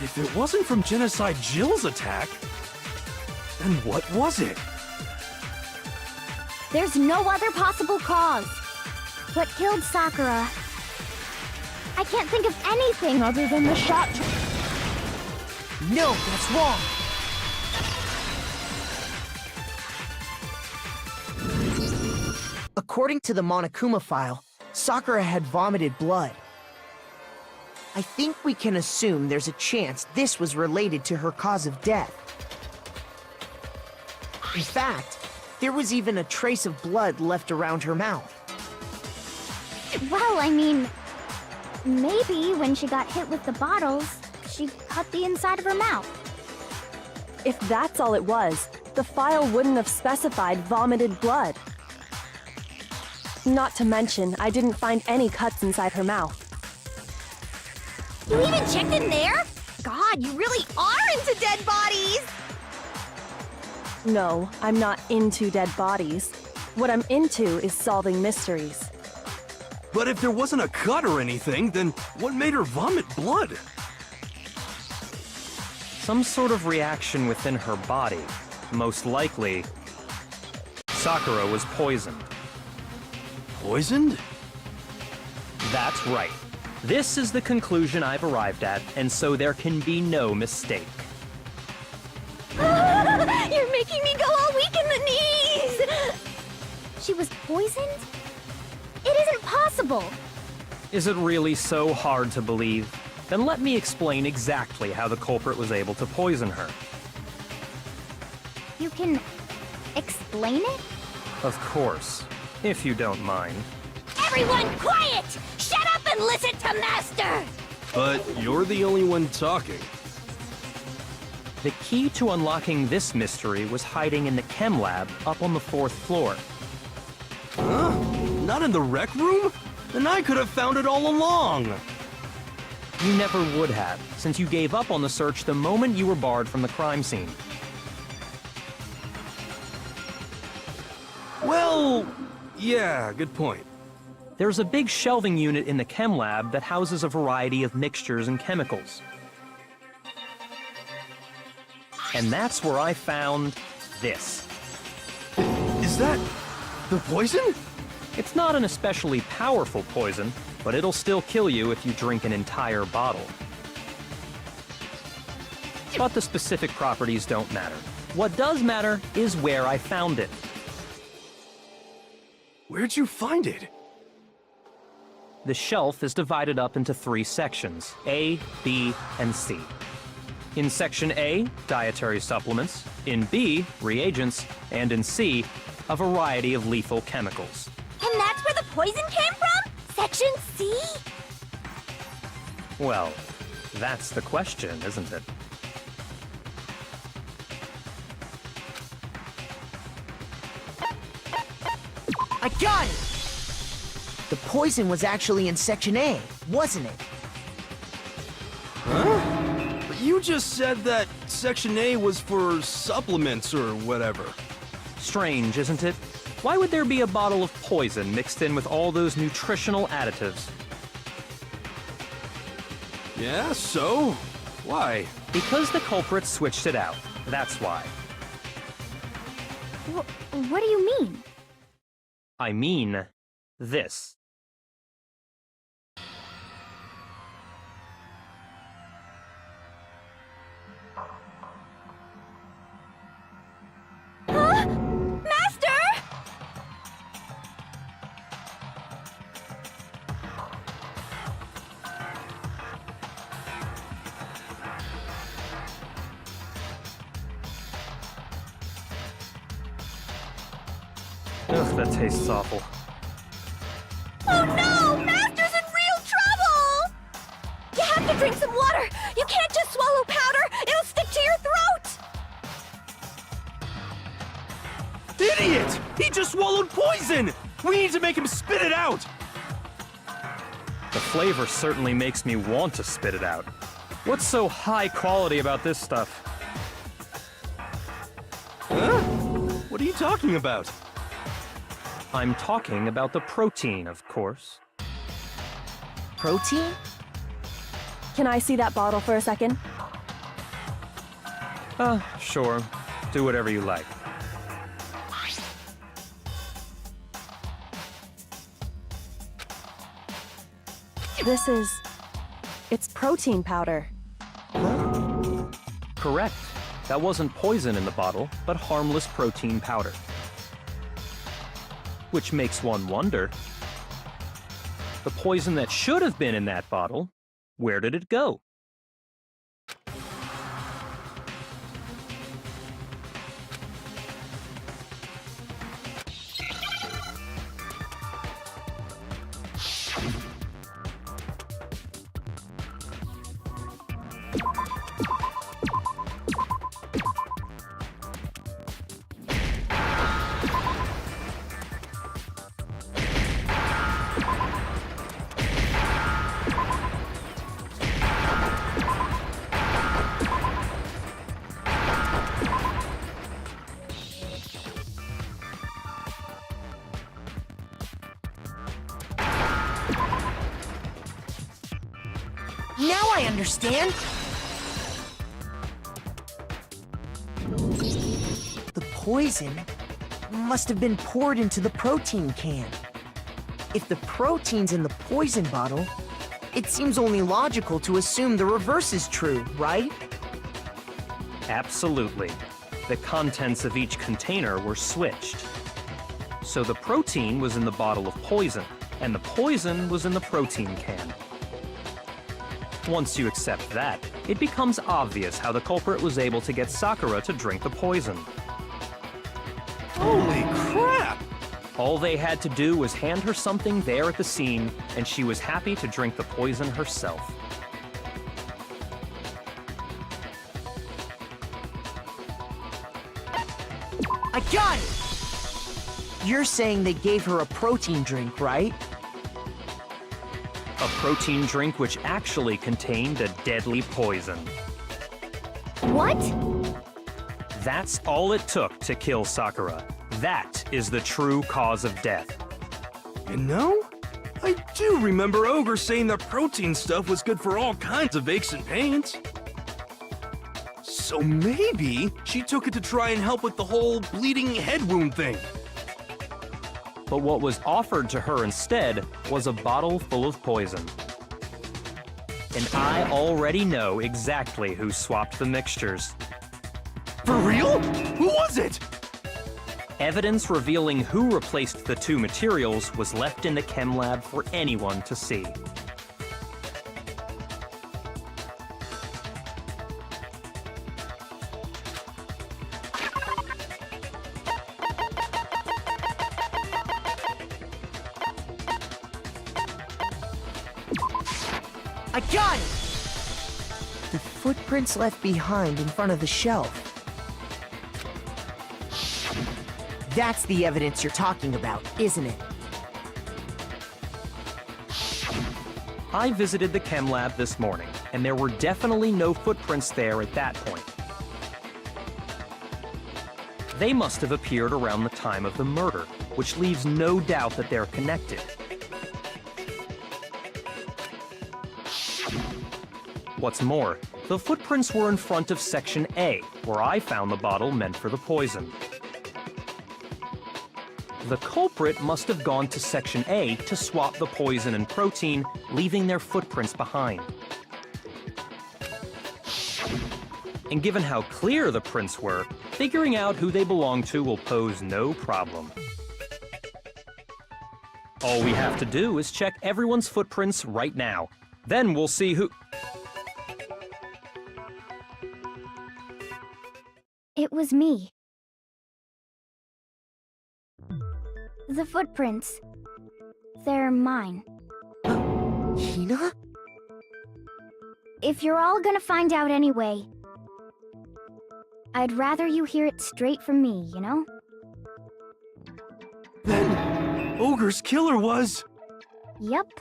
If it wasn't from Genocide Jill's attack, then what was it? There's no other possible cause. What killed Sakura? I can't think of anything other than the shot. No, that's wrong. According to the Monokuma file, Sakura had vomited blood. I think we can assume there's a chance this was related to her cause of death. In fact, there was even a trace of blood left around her mouth. Well, I mean, maybe when she got hit with the bottles, she cut the inside of her mouth. If that's all it was, the file wouldn't have specified vomited blood. Not to mention, I didn't find any cuts inside her mouth. You even checked in there? God, you really are into dead bodies! No, I'm not into dead bodies. What I'm into is solving mysteries. But if there wasn't a cut or anything, then what made her vomit blood? Some sort of reaction within her body. Most likely, Sakura was poisoned. Poisoned? That's right. This is the conclusion I've arrived at, and so there can be no mistake. You're making me go all weak in the knees! She was poisoned? It isn't possible! Is it really so hard to believe? Then let me explain exactly how the culprit was able to poison her. You can explain it? Of course, if you don't mind. Everyone quiet! Shut up and listen to Master! But you're the only one talking. The key to unlocking this mystery was hiding in the chem lab up on the 4th floor. Huh? Not in the rec room? Then I could have found it all along. You never would have, since you gave up on the search the moment you were barred from the crime scene. Well, yeah, good point. There's a big shelving unit in the chem lab that houses a variety of mixtures and chemicals. And that's where I found this. Is that the poison? It's not an especially powerful poison, but it'll still kill you if you drink an entire bottle. But the specific properties don't matter. What does matter is where I found it. Where'd you find it? The shelf is divided up into 3 sections, A, B, and C. In Section A, dietary supplements. In B, reagents. And in C, a variety of lethal chemicals. And that's where the poison came from? Section C? Well, that's the question, isn't it? I got it! The poison was actually in Section A, wasn't it? Huh? But you just said that Section A was for supplements or whatever. Strange, isn't it? Why would there be a bottle of poison mixed in with all those nutritional additives? Yeah, so? Why? Because the culprit switched it out. That's why. What do you mean? I mean, this. Huh? Master! Ugh, that tastes awful. Oh no! Master's in real trouble! You have to drink some water! You can't just swallow powder! It'll stick to your throat! Idiot! He just swallowed poison! We need to make him spit it out! The flavor certainly makes me want to spit it out. What's so high quality about this stuff? Huh? What are you talking about? I'm talking about the protein, of course. Protein? Can I see that bottle for a second? Sure. Do whatever you like. It's protein powder. Correct. That wasn't poison in the bottle, but harmless protein powder. Which makes one wonder, the poison that should have been in that bottle, where did it go? Now I understand! The poison must have been poured into the protein can. If the protein's in the poison bottle, it seems only logical to assume the reverse is true, right? Absolutely. The contents of each container were switched. So the protein was in the bottle of poison, and the poison was in the protein can. Once you accept that, it becomes obvious how the culprit was able to get Sakura to drink the poison. Holy crap! All they had to do was hand her something there at the scene, and she was happy to drink the poison herself. I got it! You're saying they gave her a protein drink, right? A protein drink which actually contained a deadly poison. What? That's all it took to kill Sakura. That is the true cause of death. You know, I do remember Ogre saying that protein stuff was good for all kinds of aches and pains. So maybe she took it to try and help with the whole bleeding head wound thing. But what was offered to her instead was a bottle full of poison. And I already know exactly who swapped the mixtures. For real? Who was it? Evidence revealing who replaced the two materials was left in the chem lab for anyone to see. I got it! The footprints left behind in front of the shelf. That's the evidence you're talking about, isn't it? I visited the chem lab this morning, and there were definitely no footprints there at that point. They must have appeared around the time of the murder, which leaves no doubt that they're connected. What's more, the footprints were in front of Section A, where I found the bottle meant for the poison. The culprit must have gone to Section A to swap the poison and protein, leaving their footprints behind. And given how clear the prints were, figuring out who they belong to will pose no problem. All we have to do is check everyone's footprints right now. Then we'll see who... It was me. The footprints. They're mine. Hina? If you're all gonna find out anyway, I'd rather you hear it straight from me, you know? Then, Ogre's killer was... Yep.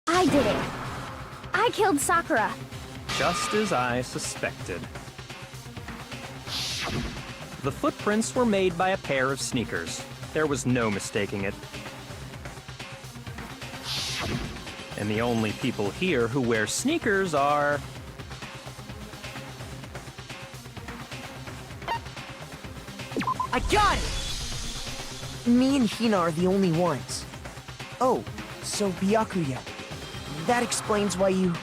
I did it. I killed Sakura. Just as I suspected. The footprints were made by a pair of sneakers. There was no mistaking it. And the only people here who wear sneakers are... I got it! Me and Hina are the only ones. Oh, so Byakuya. That explains why you...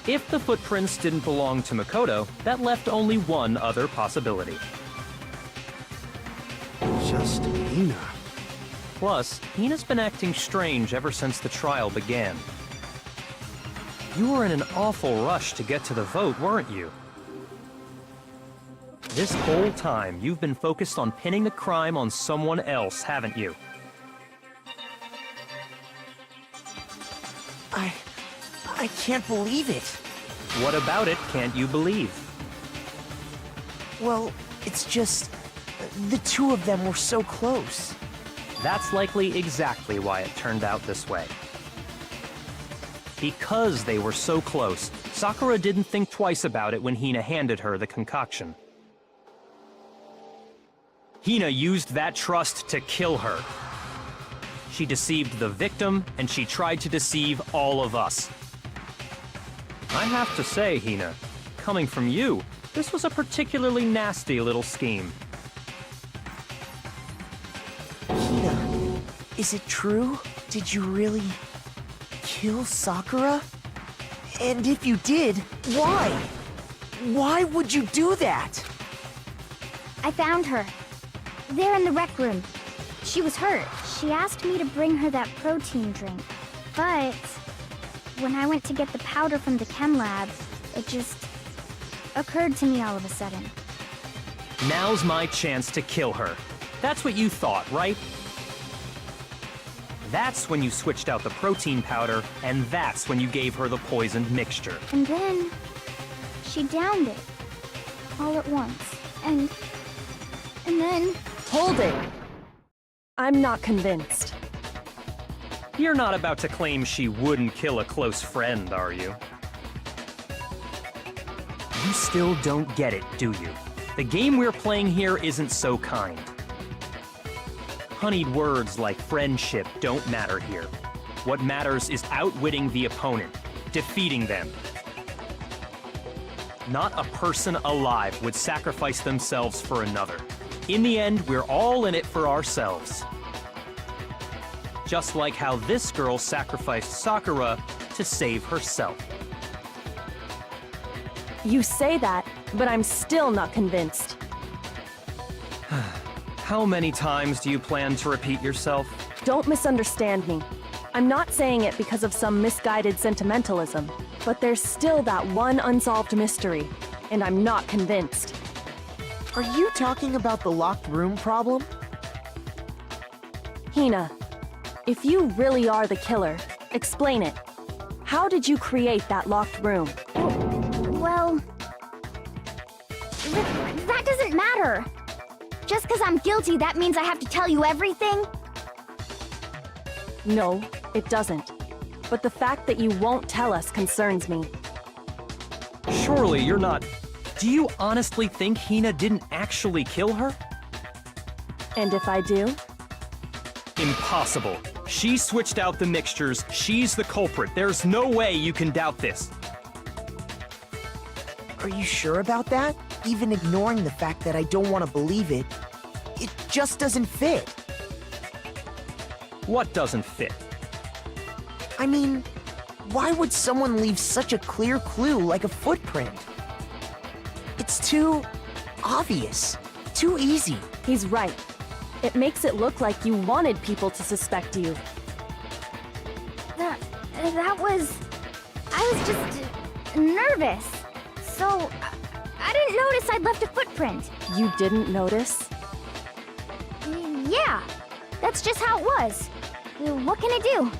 If the footprints didn't belong to Makoto, that left only one other possibility. Just Hina. Plus, Hina's been acting strange ever since the trial began. You were in an awful rush to get to the vote, weren't you? This whole time, you've been focused on pinning the crime on someone else, haven't you? I can't believe it. What about it can't you believe? Well, it's just... the two of them were so close. That's likely exactly why it turned out this way. Because they were so close, Sakura didn't think twice about it when Hina handed her the concoction. Hina used that trust to kill her. She deceived the victim, and she tried to deceive all of us. I have to say, Hina, coming from you, this was a particularly nasty little scheme. Hina, is it true? Did you really kill Sakura? And if you did, why? Why would you do that? I found her. There in the rec room. She was hurt. She asked me to bring her that protein drink. But when I went to get the powder from the chem lab, it just occurred to me all of a sudden. Now's my chance to kill her. That's what you thought, right? That's when you switched out the protein powder, and that's when you gave her the poisoned mixture. And then she downed it all at once. And then... Hold it! I'm not convinced. You're not about to claim she wouldn't kill a close friend, are you? You still don't get it, do you? The game we're playing here isn't so kind. Honeyed words like friendship don't matter here. What matters is outwitting the opponent, defeating them. Not a person alive would sacrifice themselves for another. In the end, we're all in it for ourselves. Just like how this girl sacrificed Sakura to save herself. You say that, but I'm still not convinced. How many times do you plan to repeat yourself? Don't misunderstand me. I'm not saying it because of some misguided sentimentalism, but there's still that one unsolved mystery, and I'm not convinced. Are you talking about the locked room problem? Hina, if you really are the killer, explain it. How did you create that locked room? Well... that doesn't matter. Just because I'm guilty, that means I have to tell you everything? No, it doesn't. But the fact that you won't tell us concerns me. Surely you're not Do you honestly think Hina didn't actually kill her? And if I do? Impossible. She switched out the mixtures. She's the culprit. There's no way you can doubt this. Are you sure about that? Even ignoring the fact that I don't want to believe it, it just doesn't fit. What doesn't fit? I mean, why would someone leave such a clear clue like a footprint? It's too obvious, too easy. He's right. It makes it look like you wanted people to suspect you. I was just nervous. So, I didn't notice I'd left a footprint. You didn't notice? Yeah, that's just how it was. What can I do?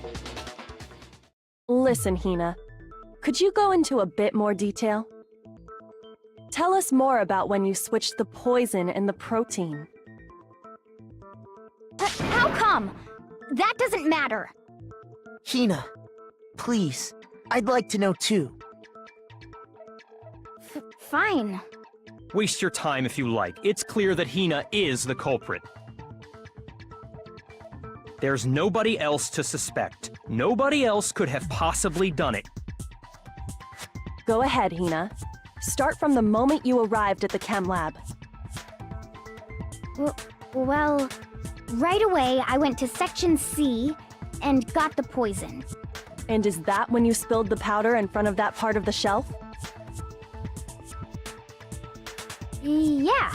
Listen, Hina. Could you go into a bit more detail? Tell us more about when you switched the poison and the protein. How come? That doesn't matter. Hina, please, I'd like to know too. Fine. Waste your time if you like. It's clear that Hina is the culprit. There's nobody else to suspect. Nobody else could have possibly done it. Go ahead, Hina. Start from the moment you arrived at the chem lab. Well, right away I went to Section C and got the poison. And is that when you spilled the powder in front of that part of the shelf? Yeah.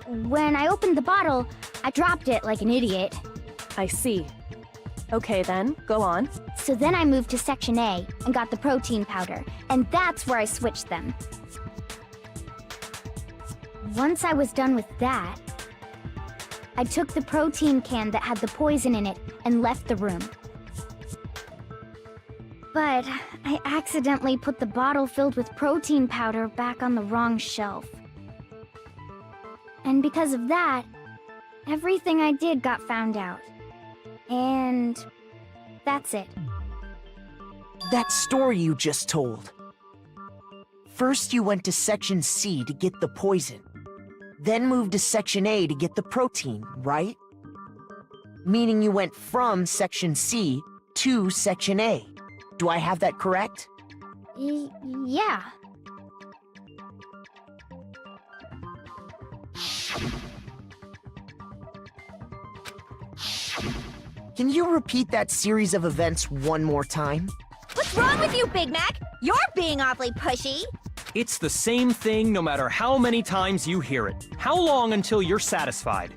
When I opened the bottle, I dropped it like an idiot. I see. Okay then, go on. So then I moved to Section A and got the protein powder, and that's where I switched them. Once I was done with that, I took the protein can that had the poison in it and left the room. But I accidentally put the bottle filled with protein powder back on the wrong shelf. And because of that, everything I did got found out. And that's it. That story you just told. First you went to Section C to get the poison, then moved to Section A to get the protein, right? Meaning you went from Section C to Section A. Do I have that correct? Yeah. Can you repeat that series of events one more time? What's wrong with you, Big Mac? You're being awfully pushy. It's the same thing no matter how many times you hear it. How long until you're satisfied?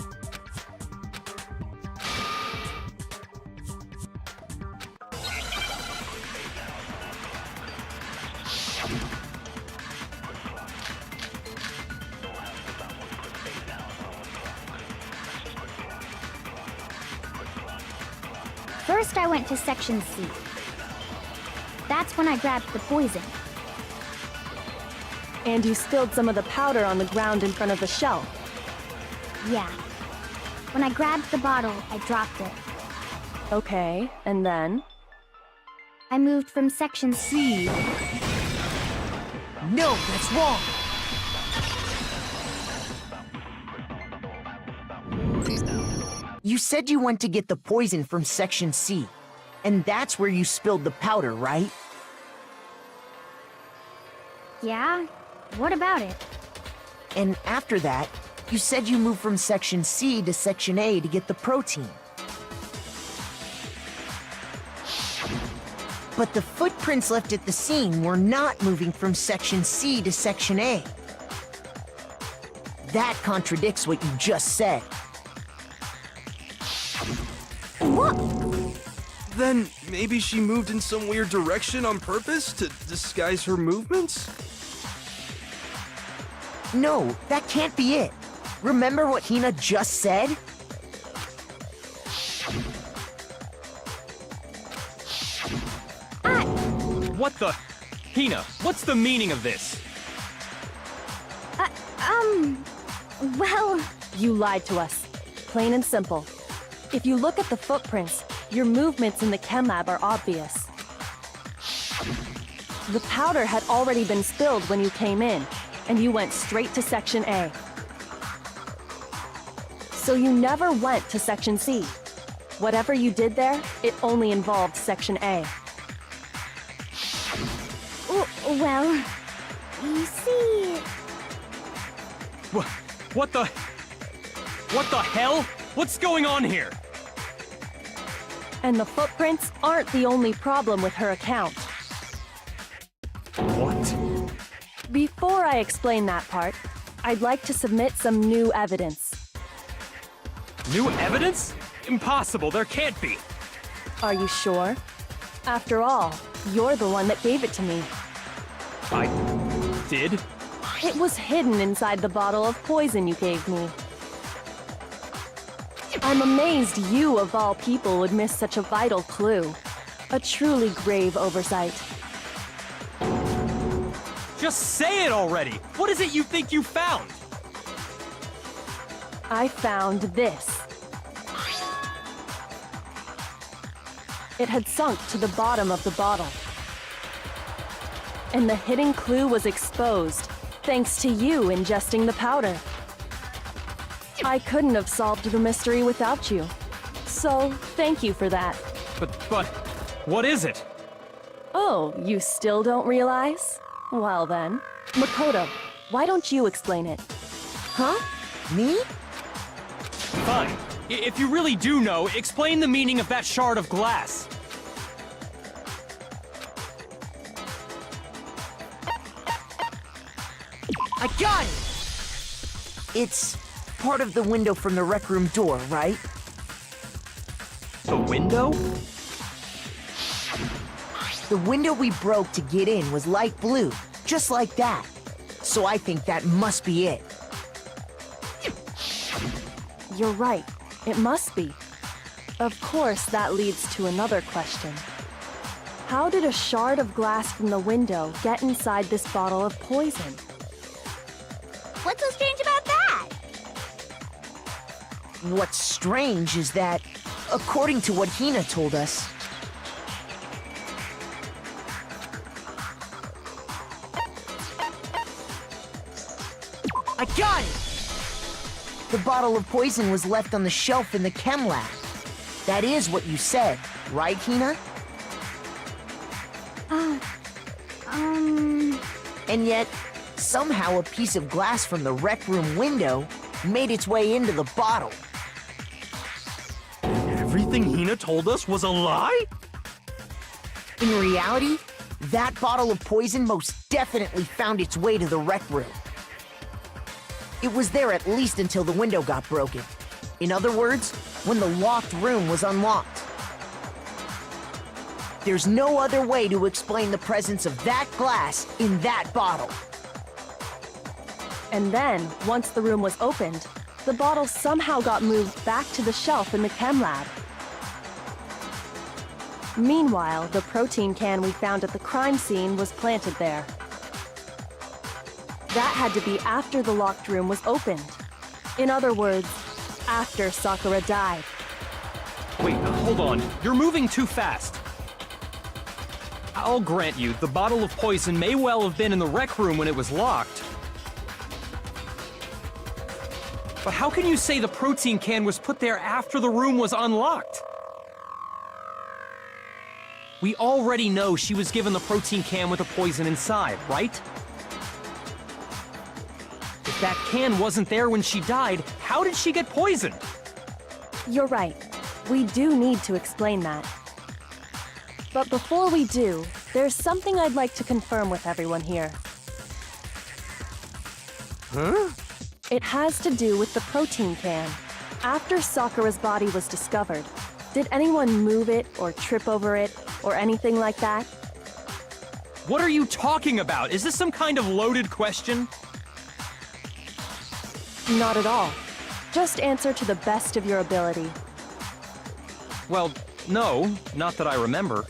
First, I went to Section C. That's when I grabbed the poison. And you spilled some of the powder on the ground in front of the shelf. Yeah. When I grabbed the bottle, I dropped it. Okay, and then? I moved from Section C. No, that's wrong! You said you went to get the poison from Section C, and that's where you spilled the powder, right? Yeah? What about it? And after that, you said you moved from Section C to Section A to get the protein. But the footprints left at the scene were not moving from Section C to Section A. That contradicts what you just said. What? Then maybe she moved in some weird direction on purpose to disguise her movements? No, that can't be it. Remember what Hina just said? What the? Hina, what's the meaning of this? Well... You lied to us. Plain and simple. If you look at the footprints, your movements in the chem lab are obvious. The powder had already been spilled when you came in, and you went straight to Section A. So you never went to Section C. Whatever you did there, it only involved Section A. Well, you see... What the hell? What's going on here? And the footprints aren't the only problem with her account. What? Before I explain that part, I'd like to submit some new evidence. New evidence? Impossible, there can't be. Are you sure? After all, you're the one that gave it to me. I did? It was hidden inside the bottle of poison you gave me. I'm amazed you, of all people, would miss such a vital clue. A truly grave oversight. Just say it already! What is it you think you found? I found this. It had sunk to the bottom of the bottle. And the hidden clue was exposed, thanks to you ingesting the powder. I couldn't have solved the mystery without you. So, thank you for that. But, what is it? Oh, you still don't realize? Well then, Makoto, why don't you explain it? Huh? Me? Fine. If you really do know, explain the meaning of that shard of glass. I got it! It's part of the window from the rec room door, right? The window? The window we broke to get in was light blue, just like that. So I think that must be it. You're right. It must be. Of course, that leads to another question. How did a shard of glass from the window get inside this bottle of poison? What's so strange about that? What's strange is that, according to what Hina told us, I got it! The bottle of poison was left on the shelf in the chem lab. That is what you said, right, Hina? And yet, somehow a piece of glass from the rec room window made its way into the bottle. Everything Hina told us was a lie? In reality, that bottle of poison most definitely found its way to the rec room. It was there at least until the window got broken. In other words, when the locked room was unlocked. There's no other way to explain the presence of that glass in that bottle. And then, once the room was opened, the bottle somehow got moved back to the shelf in the chem lab. Meanwhile, the protein can we found at the crime scene was planted there. That had to be after the locked room was opened. In other words, after Sakura died. Wait, hold on. You're moving too fast. I'll grant you, the bottle of poison may well have been in the rec room when it was locked. But how can you say the protein can was put there after the room was unlocked? We already know she was given the protein can with the poison inside, right? If that can wasn't there when she died, how did she get poisoned? You're right. We do need to explain that. But before we do, there's something I'd like to confirm with everyone here. Huh? It has to do with the protein can. After Sakura's body was discovered, did anyone move it or trip over it or anything like that? What are you talking about? Is this some kind of loaded question? Not at all. Just answer to the best of your ability. Well, no, not that I remember.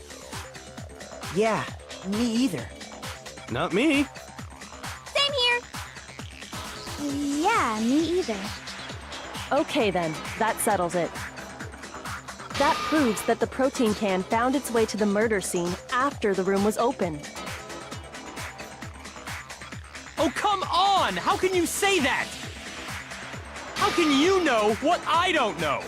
Yeah, me either. Not me. Same here. Yeah, me either. Okay then, that settles it. That proves that the protein can found its way to the murder scene after the room was opened. Oh, come on! on! How can you say that? How can you know what I don't know?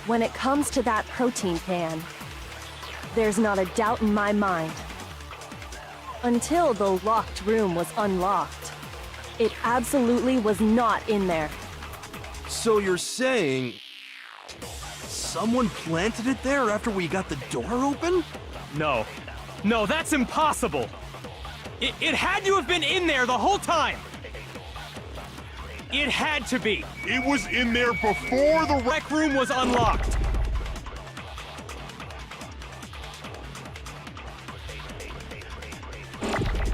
When it comes to that protein can, there's not a doubt in my mind. Until the locked room was unlocked, it absolutely was not in there. So you're saying someone planted it there after we got the door open? No. No, that's impossible! It had to have been in there the whole time! It had to be! It was in there before the Rec room was unlocked!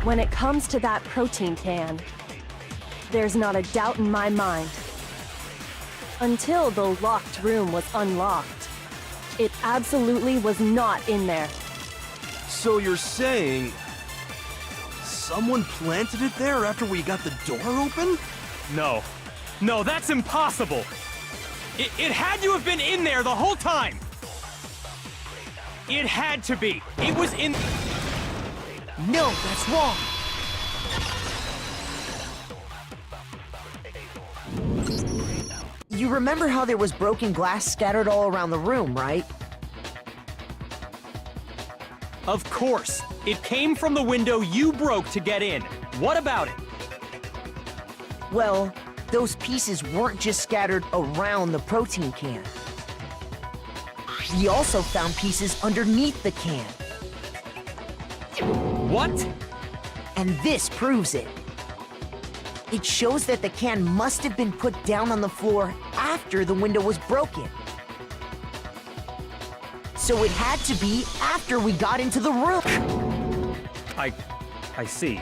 When it comes to that protein can, there's not a doubt in my mind. Until the locked room was unlocked, it absolutely was not in there. So you're saying someone planted it there after we got the door open? No. No, that's impossible! It had to have been in there the whole time! It had to be! It was in... No, that's wrong. You remember how there was broken glass scattered all around the room, right? Of course! It came from the window you broke to get in. What about it? Well, those pieces weren't just scattered around the protein can. We also found pieces underneath the can. What? And this proves it. It shows that the can must have been put down on the floor after the window was broken. So it had to be after we got into the room. I see.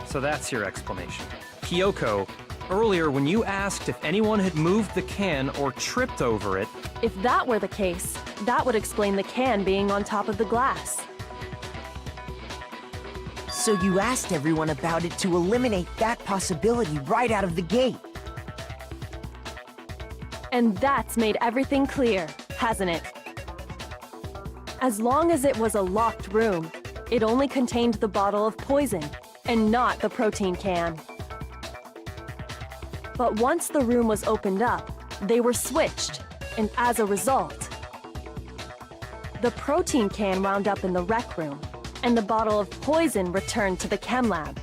So that's your explanation. Kyoko, earlier when you asked if anyone had moved the can or tripped over it... If that were the case, that would explain the can being on top of the glass. So you asked everyone about it to eliminate that possibility right out of the gate. And that's made everything clear, hasn't it? As long as it was a locked room, it only contained the bottle of poison, and not the protein can. But once the room was opened up, they were switched, and as a result, the protein can wound up in the rec room, and the bottle of poison returned to the chem lab.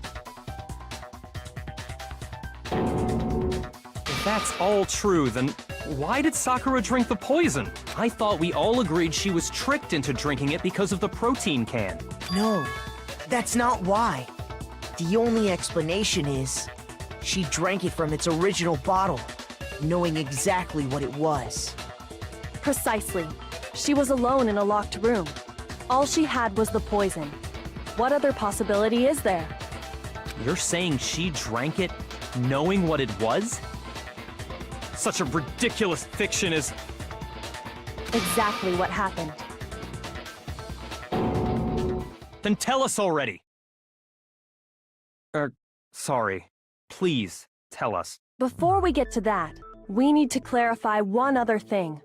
If that's all true, then why did Sakura drink the poison? I thought we all agreed she was tricked into drinking it because of the protein can. No, that's not why. The only explanation is she drank it from its original bottle, knowing exactly what it was. Precisely. She was alone in a locked room. All she had was the poison. What other possibility is there? You're saying she drank it knowing what it was? Such a ridiculous fiction is... Exactly what happened. Then tell us already! Sorry. Please, tell us. Before we get to that, we need to clarify one other thing.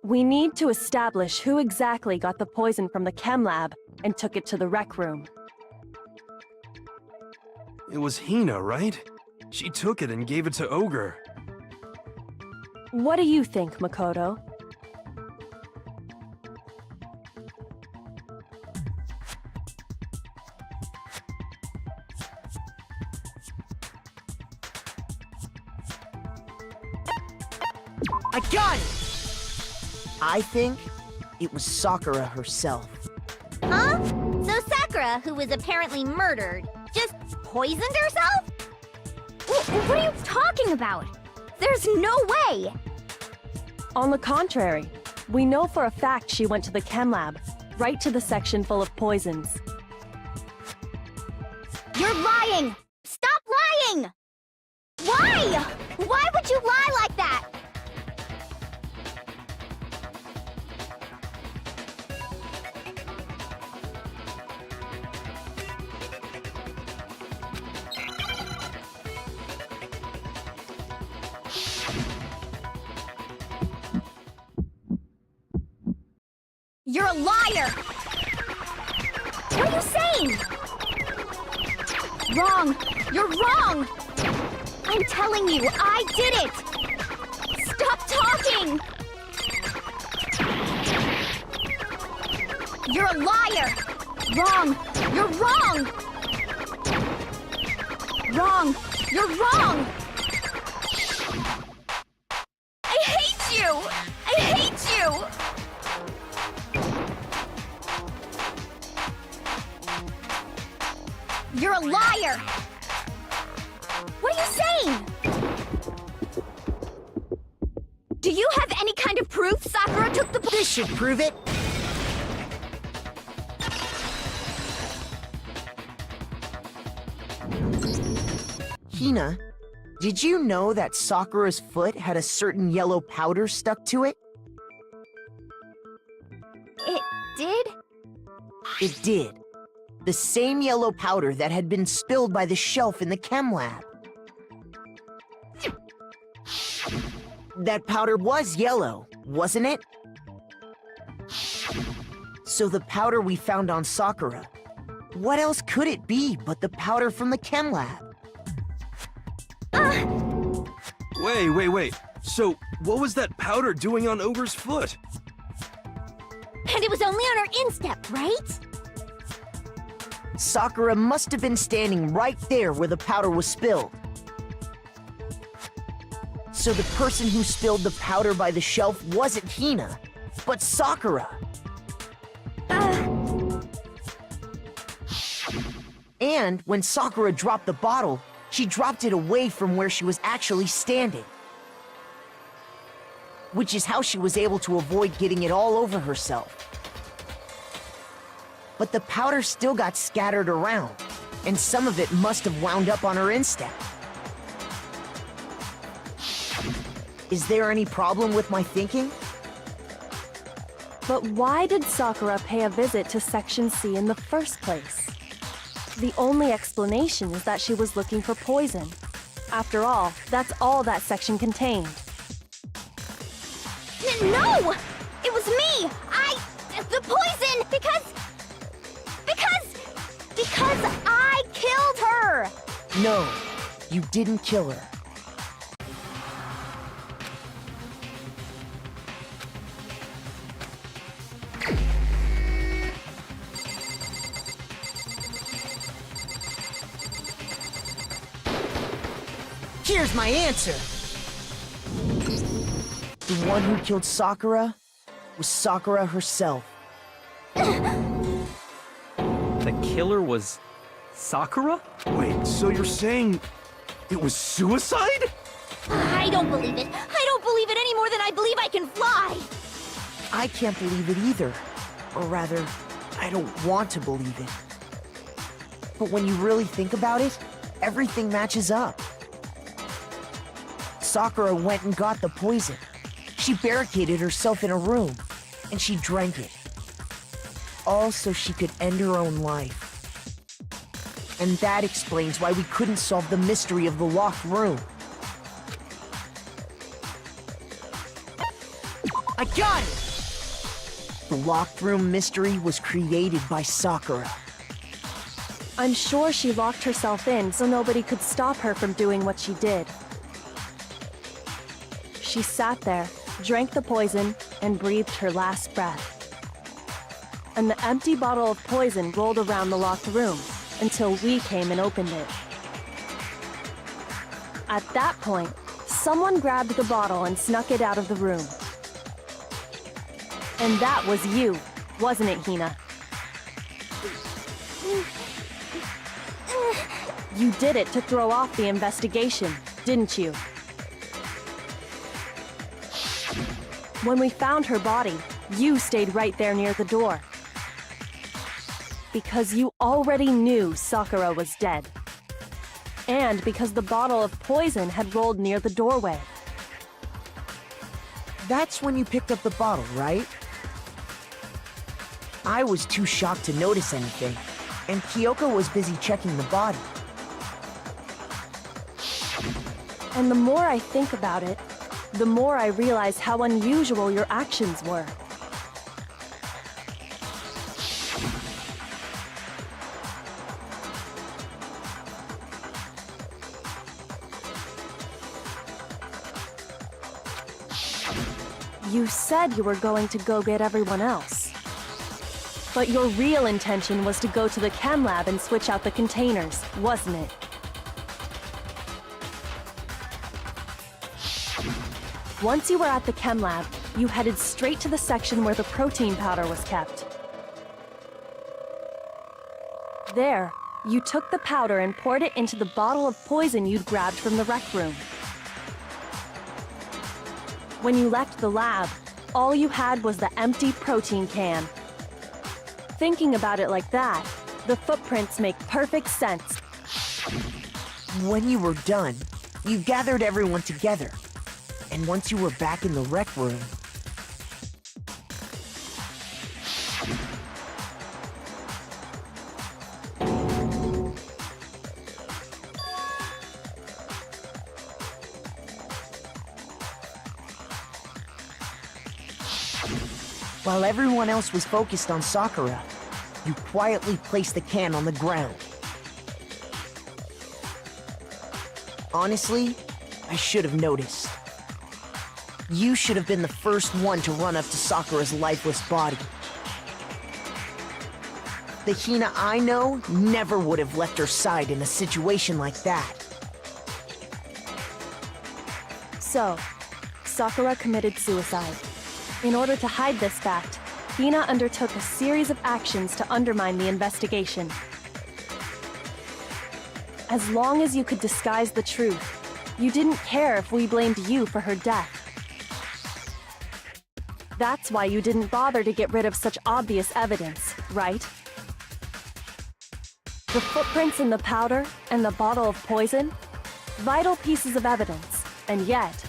We need to establish who exactly got the poison from the chem lab and took it to the rec room. It was Hina, right? She took it and gave it to Ogre. What do you think, Makoto? I got it! I think it was Sakura herself. Huh? So Sakura, who was apparently murdered, just poisoned herself? What are you talking about? There's no way! On the contrary, we know for a fact she went to the chem lab, right to the section full of poisons. lying! Stop lying! Why? Why would you lie like that? You're a liar! What are you saying? Wrong! You're wrong! I'm telling you, I did it! Stop talking! You're a liar! Wrong! You're wrong! Wrong! You're wrong! I hate you! I hate you! You're a liar! What are you saying? Do you have any kind of proof Sakura took the This should prove it. Hina, did you know that Sakura's foot had a certain yellow powder stuck to it? It did? It did. The same yellow powder that had been spilled by the shelf in the chem lab. That powder was yellow, wasn't it? So the powder we found on Sakura, what else could it be but the powder from the chem lab? Wait. So, what was that powder doing on Ogre's foot? And it was only on her instep, right? Sakura must have been standing right there where the powder was spilled. So the person who spilled the powder by the shelf wasn't Hina, but Sakura. And when Sakura dropped the bottle, she dropped it away from where she was actually standing. Which is how she was able to avoid getting it all over herself. But the powder still got scattered around, and some of it must have wound up on her instep. Is there any problem with my thinking? But why did Sakura pay a visit to Section C in the first place? The only explanation is that she was looking for poison. After all, that's all that section contained. No! It was me! The poison! Because I killed her! No, you didn't kill her. Here's my answer. The one who killed Sakura was Sakura herself. The killer was Sakura? Wait, so you're saying it was suicide? I don't believe it. I don't believe it any more than I believe I can fly. I can't believe it either. Or rather, I don't want to believe it. But when you really think about it, everything matches up. Sakura went and got the poison. She barricaded herself in a room, and she drank it. All so she could end her own life. And that explains why we couldn't solve the mystery of the locked room. I got it! The locked room mystery was created by Sakura. I'm sure she locked herself in so nobody could stop her from doing what she did. She sat there, drank the poison, and breathed her last breath. And the empty bottle of poison rolled around the locked room until we came and opened it. At that point, someone grabbed the bottle and snuck it out of the room. And that was you, wasn't it, Hina? You did it to throw off the investigation, didn't you? When we found her body, you stayed right there near the door. Because you already knew Sakura was dead. And because the bottle of poison had rolled near the doorway. That's when you picked up the bottle, right? I was too shocked to notice anything, and Kyoko was busy checking the body. And the more I think about it, the more I realize how unusual your actions were. You said you were going to go get everyone else. But your real intention was to go to the chem lab and switch out the containers, wasn't it? Once you were at the chem lab, you headed straight to the section where the protein powder was kept. There, you took the powder and poured it into the bottle of poison you'd grabbed from the rec room. When you left the lab, all you had was the empty protein can. Thinking about it like that, the footprints make perfect sense. When you were done, you gathered everyone together. And once you were back in the rec room... While everyone else was focused on Sakura, you quietly placed the can on the ground. Honestly, I should have noticed. You should have been the first one to run up to Sakura's lifeless body. The Hina I know never would have left her side in a situation like that. So, Sakura committed suicide. In order to hide this fact, Hina undertook a series of actions to undermine the investigation. As long as you could disguise the truth, you didn't care if we blamed you for her death. That's why you didn't bother to get rid of such obvious evidence, right? The footprints in the powder and the bottle of poison? Vital pieces of evidence, and yet...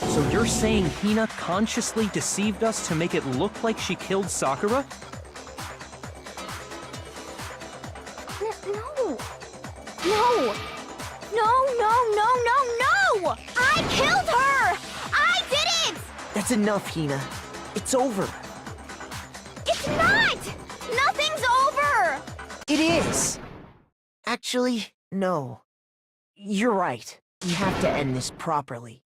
So you're saying Hina consciously deceived us to make it look like she killed Sakura? No! No! No! I killed her! I did it! That's enough, Hina. It's over. It's not! Nothing's over! It is! Actually, no. You're right. We have to end this properly.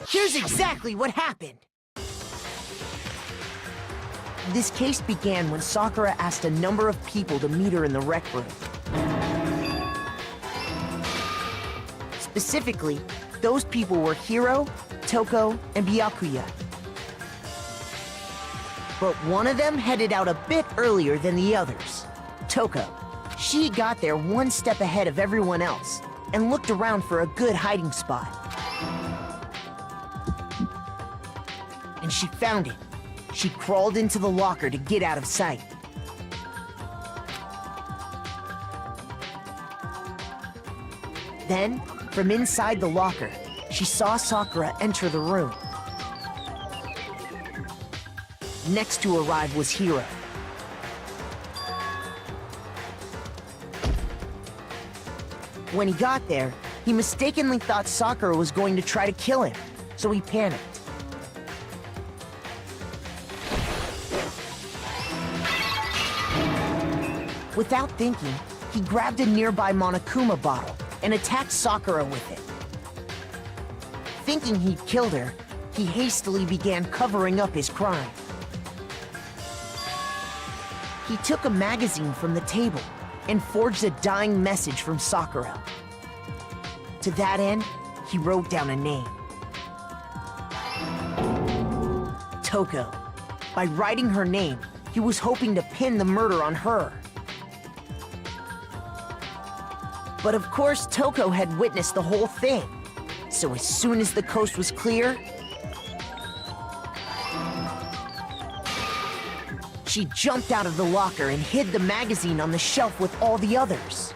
Here's exactly what happened. This case began when Sakura asked a number of people to meet her in the rec room. Specifically, Those people were Hiro, Toko, and Byakuya. But one of them headed out a bit earlier than the others. Toko. She got there one step ahead of everyone else and looked around for a good hiding spot. And she found it. She crawled into the locker to get out of sight. Then, from inside the locker, she saw Sakura enter the room. Next to arrive was Hiro. When he got there, he mistakenly thought Sakura was going to try to kill him, so he panicked. Without thinking, he grabbed a nearby Monokuma bottle and attacked Sakura with it. Thinking he'd killed her, he hastily began covering up his crime. He took a magazine from the table and forged a dying message from Sakura. To that end, he wrote down a name. Toko. By writing her name, he was hoping to pin the murder on her. But of course, Toko had witnessed the whole thing. So as soon as the coast was clear, she jumped out of the locker and hid the magazine on the shelf with all the others.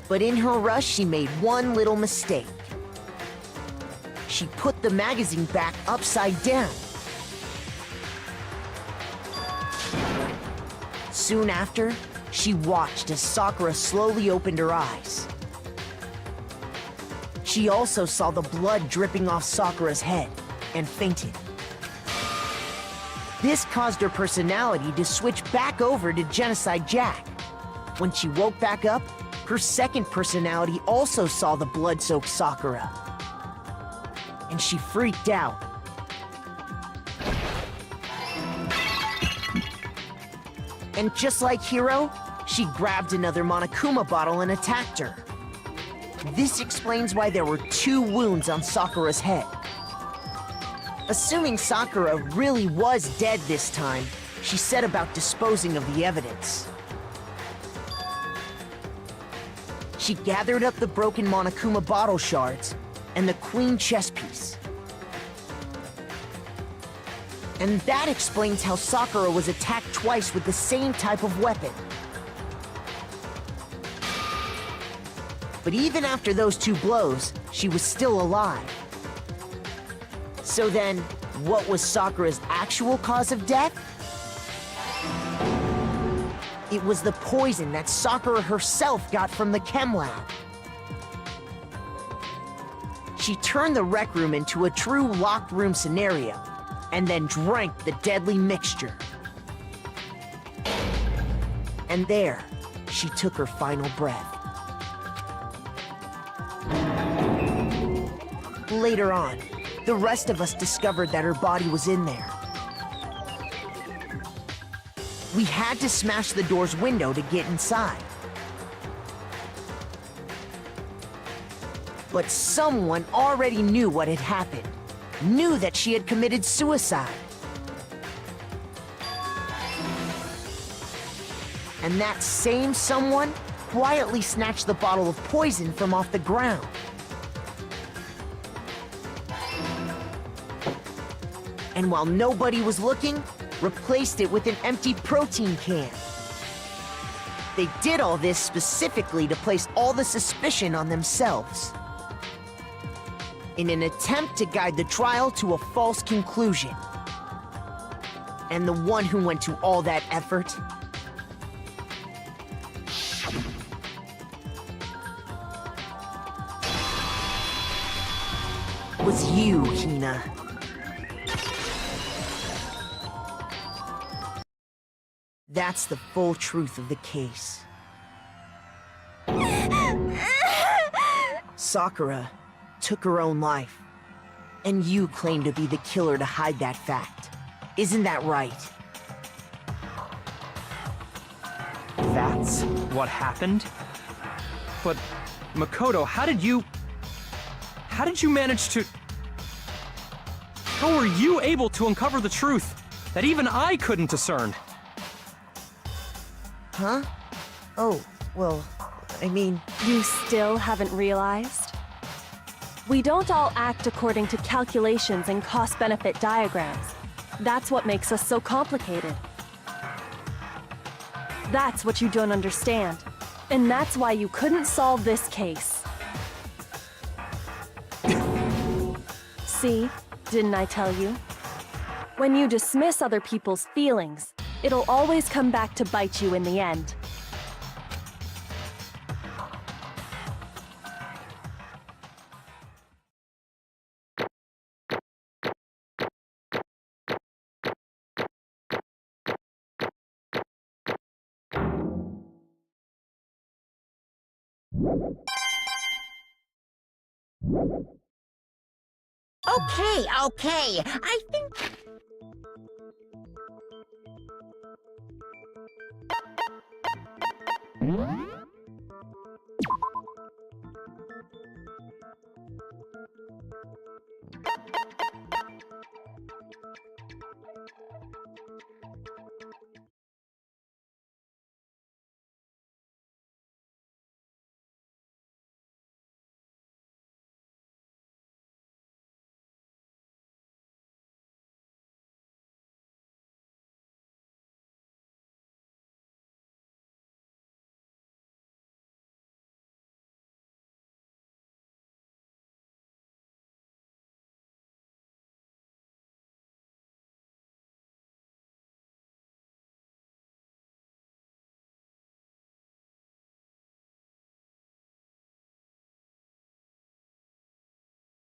But in her rush, she made one little mistake. She put the magazine back upside down. Soon after, she watched as Sakura slowly opened her eyes. She also saw the blood dripping off Sakura's head and fainted. This caused her personality to switch back over to Genocide Jack. When she woke back up, her second personality also saw the blood-soaked Sakura. And she freaked out. And just like Hiro, she grabbed another Monokuma bottle and attacked her. This explains why there were 2 wounds on Sakura's head. Assuming Sakura really was dead this time, she set about disposing of the evidence. She gathered up the broken Monokuma bottle shards and the queen chess piece. And that explains how Sakura was attacked twice with the same type of weapon. But even after those 2 blows, she was still alive. So then, what was Sakura's actual cause of death? It was the poison that Sakura herself got from the chem lab. She turned the rec room into a true locked room scenario, and then drank the deadly mixture. And there, she took her final breath. Later on, the rest of us discovered that her body was in there. We had to smash the door's window to get inside. But someone already knew what had happened. Knew that she had committed suicide. And that same someone quietly snatched the bottle of poison from off the ground. And while nobody was looking, replaced it with an empty protein can. They did all this specifically to place all the suspicion on themselves, in an attempt to guide the trial to a false conclusion. And the one who went to all that effort was you, Hina. That's the full truth of the case. Sakura took her own life, and you claim to be the killer to hide that fact. Isn't that right? That's what happened? But, Makoto, how did you manage to... How were you able to uncover the truth that even I couldn't discern? Huh? Oh, well, I mean... You still haven't realized? We don't all act according to calculations and cost-benefit diagrams. That's what makes us so complicated. That's what you don't understand. And that's why you couldn't solve this case. See? Didn't I tell you? When you dismiss other people's feelings, it'll always come back to bite you in the end. Okay. I think...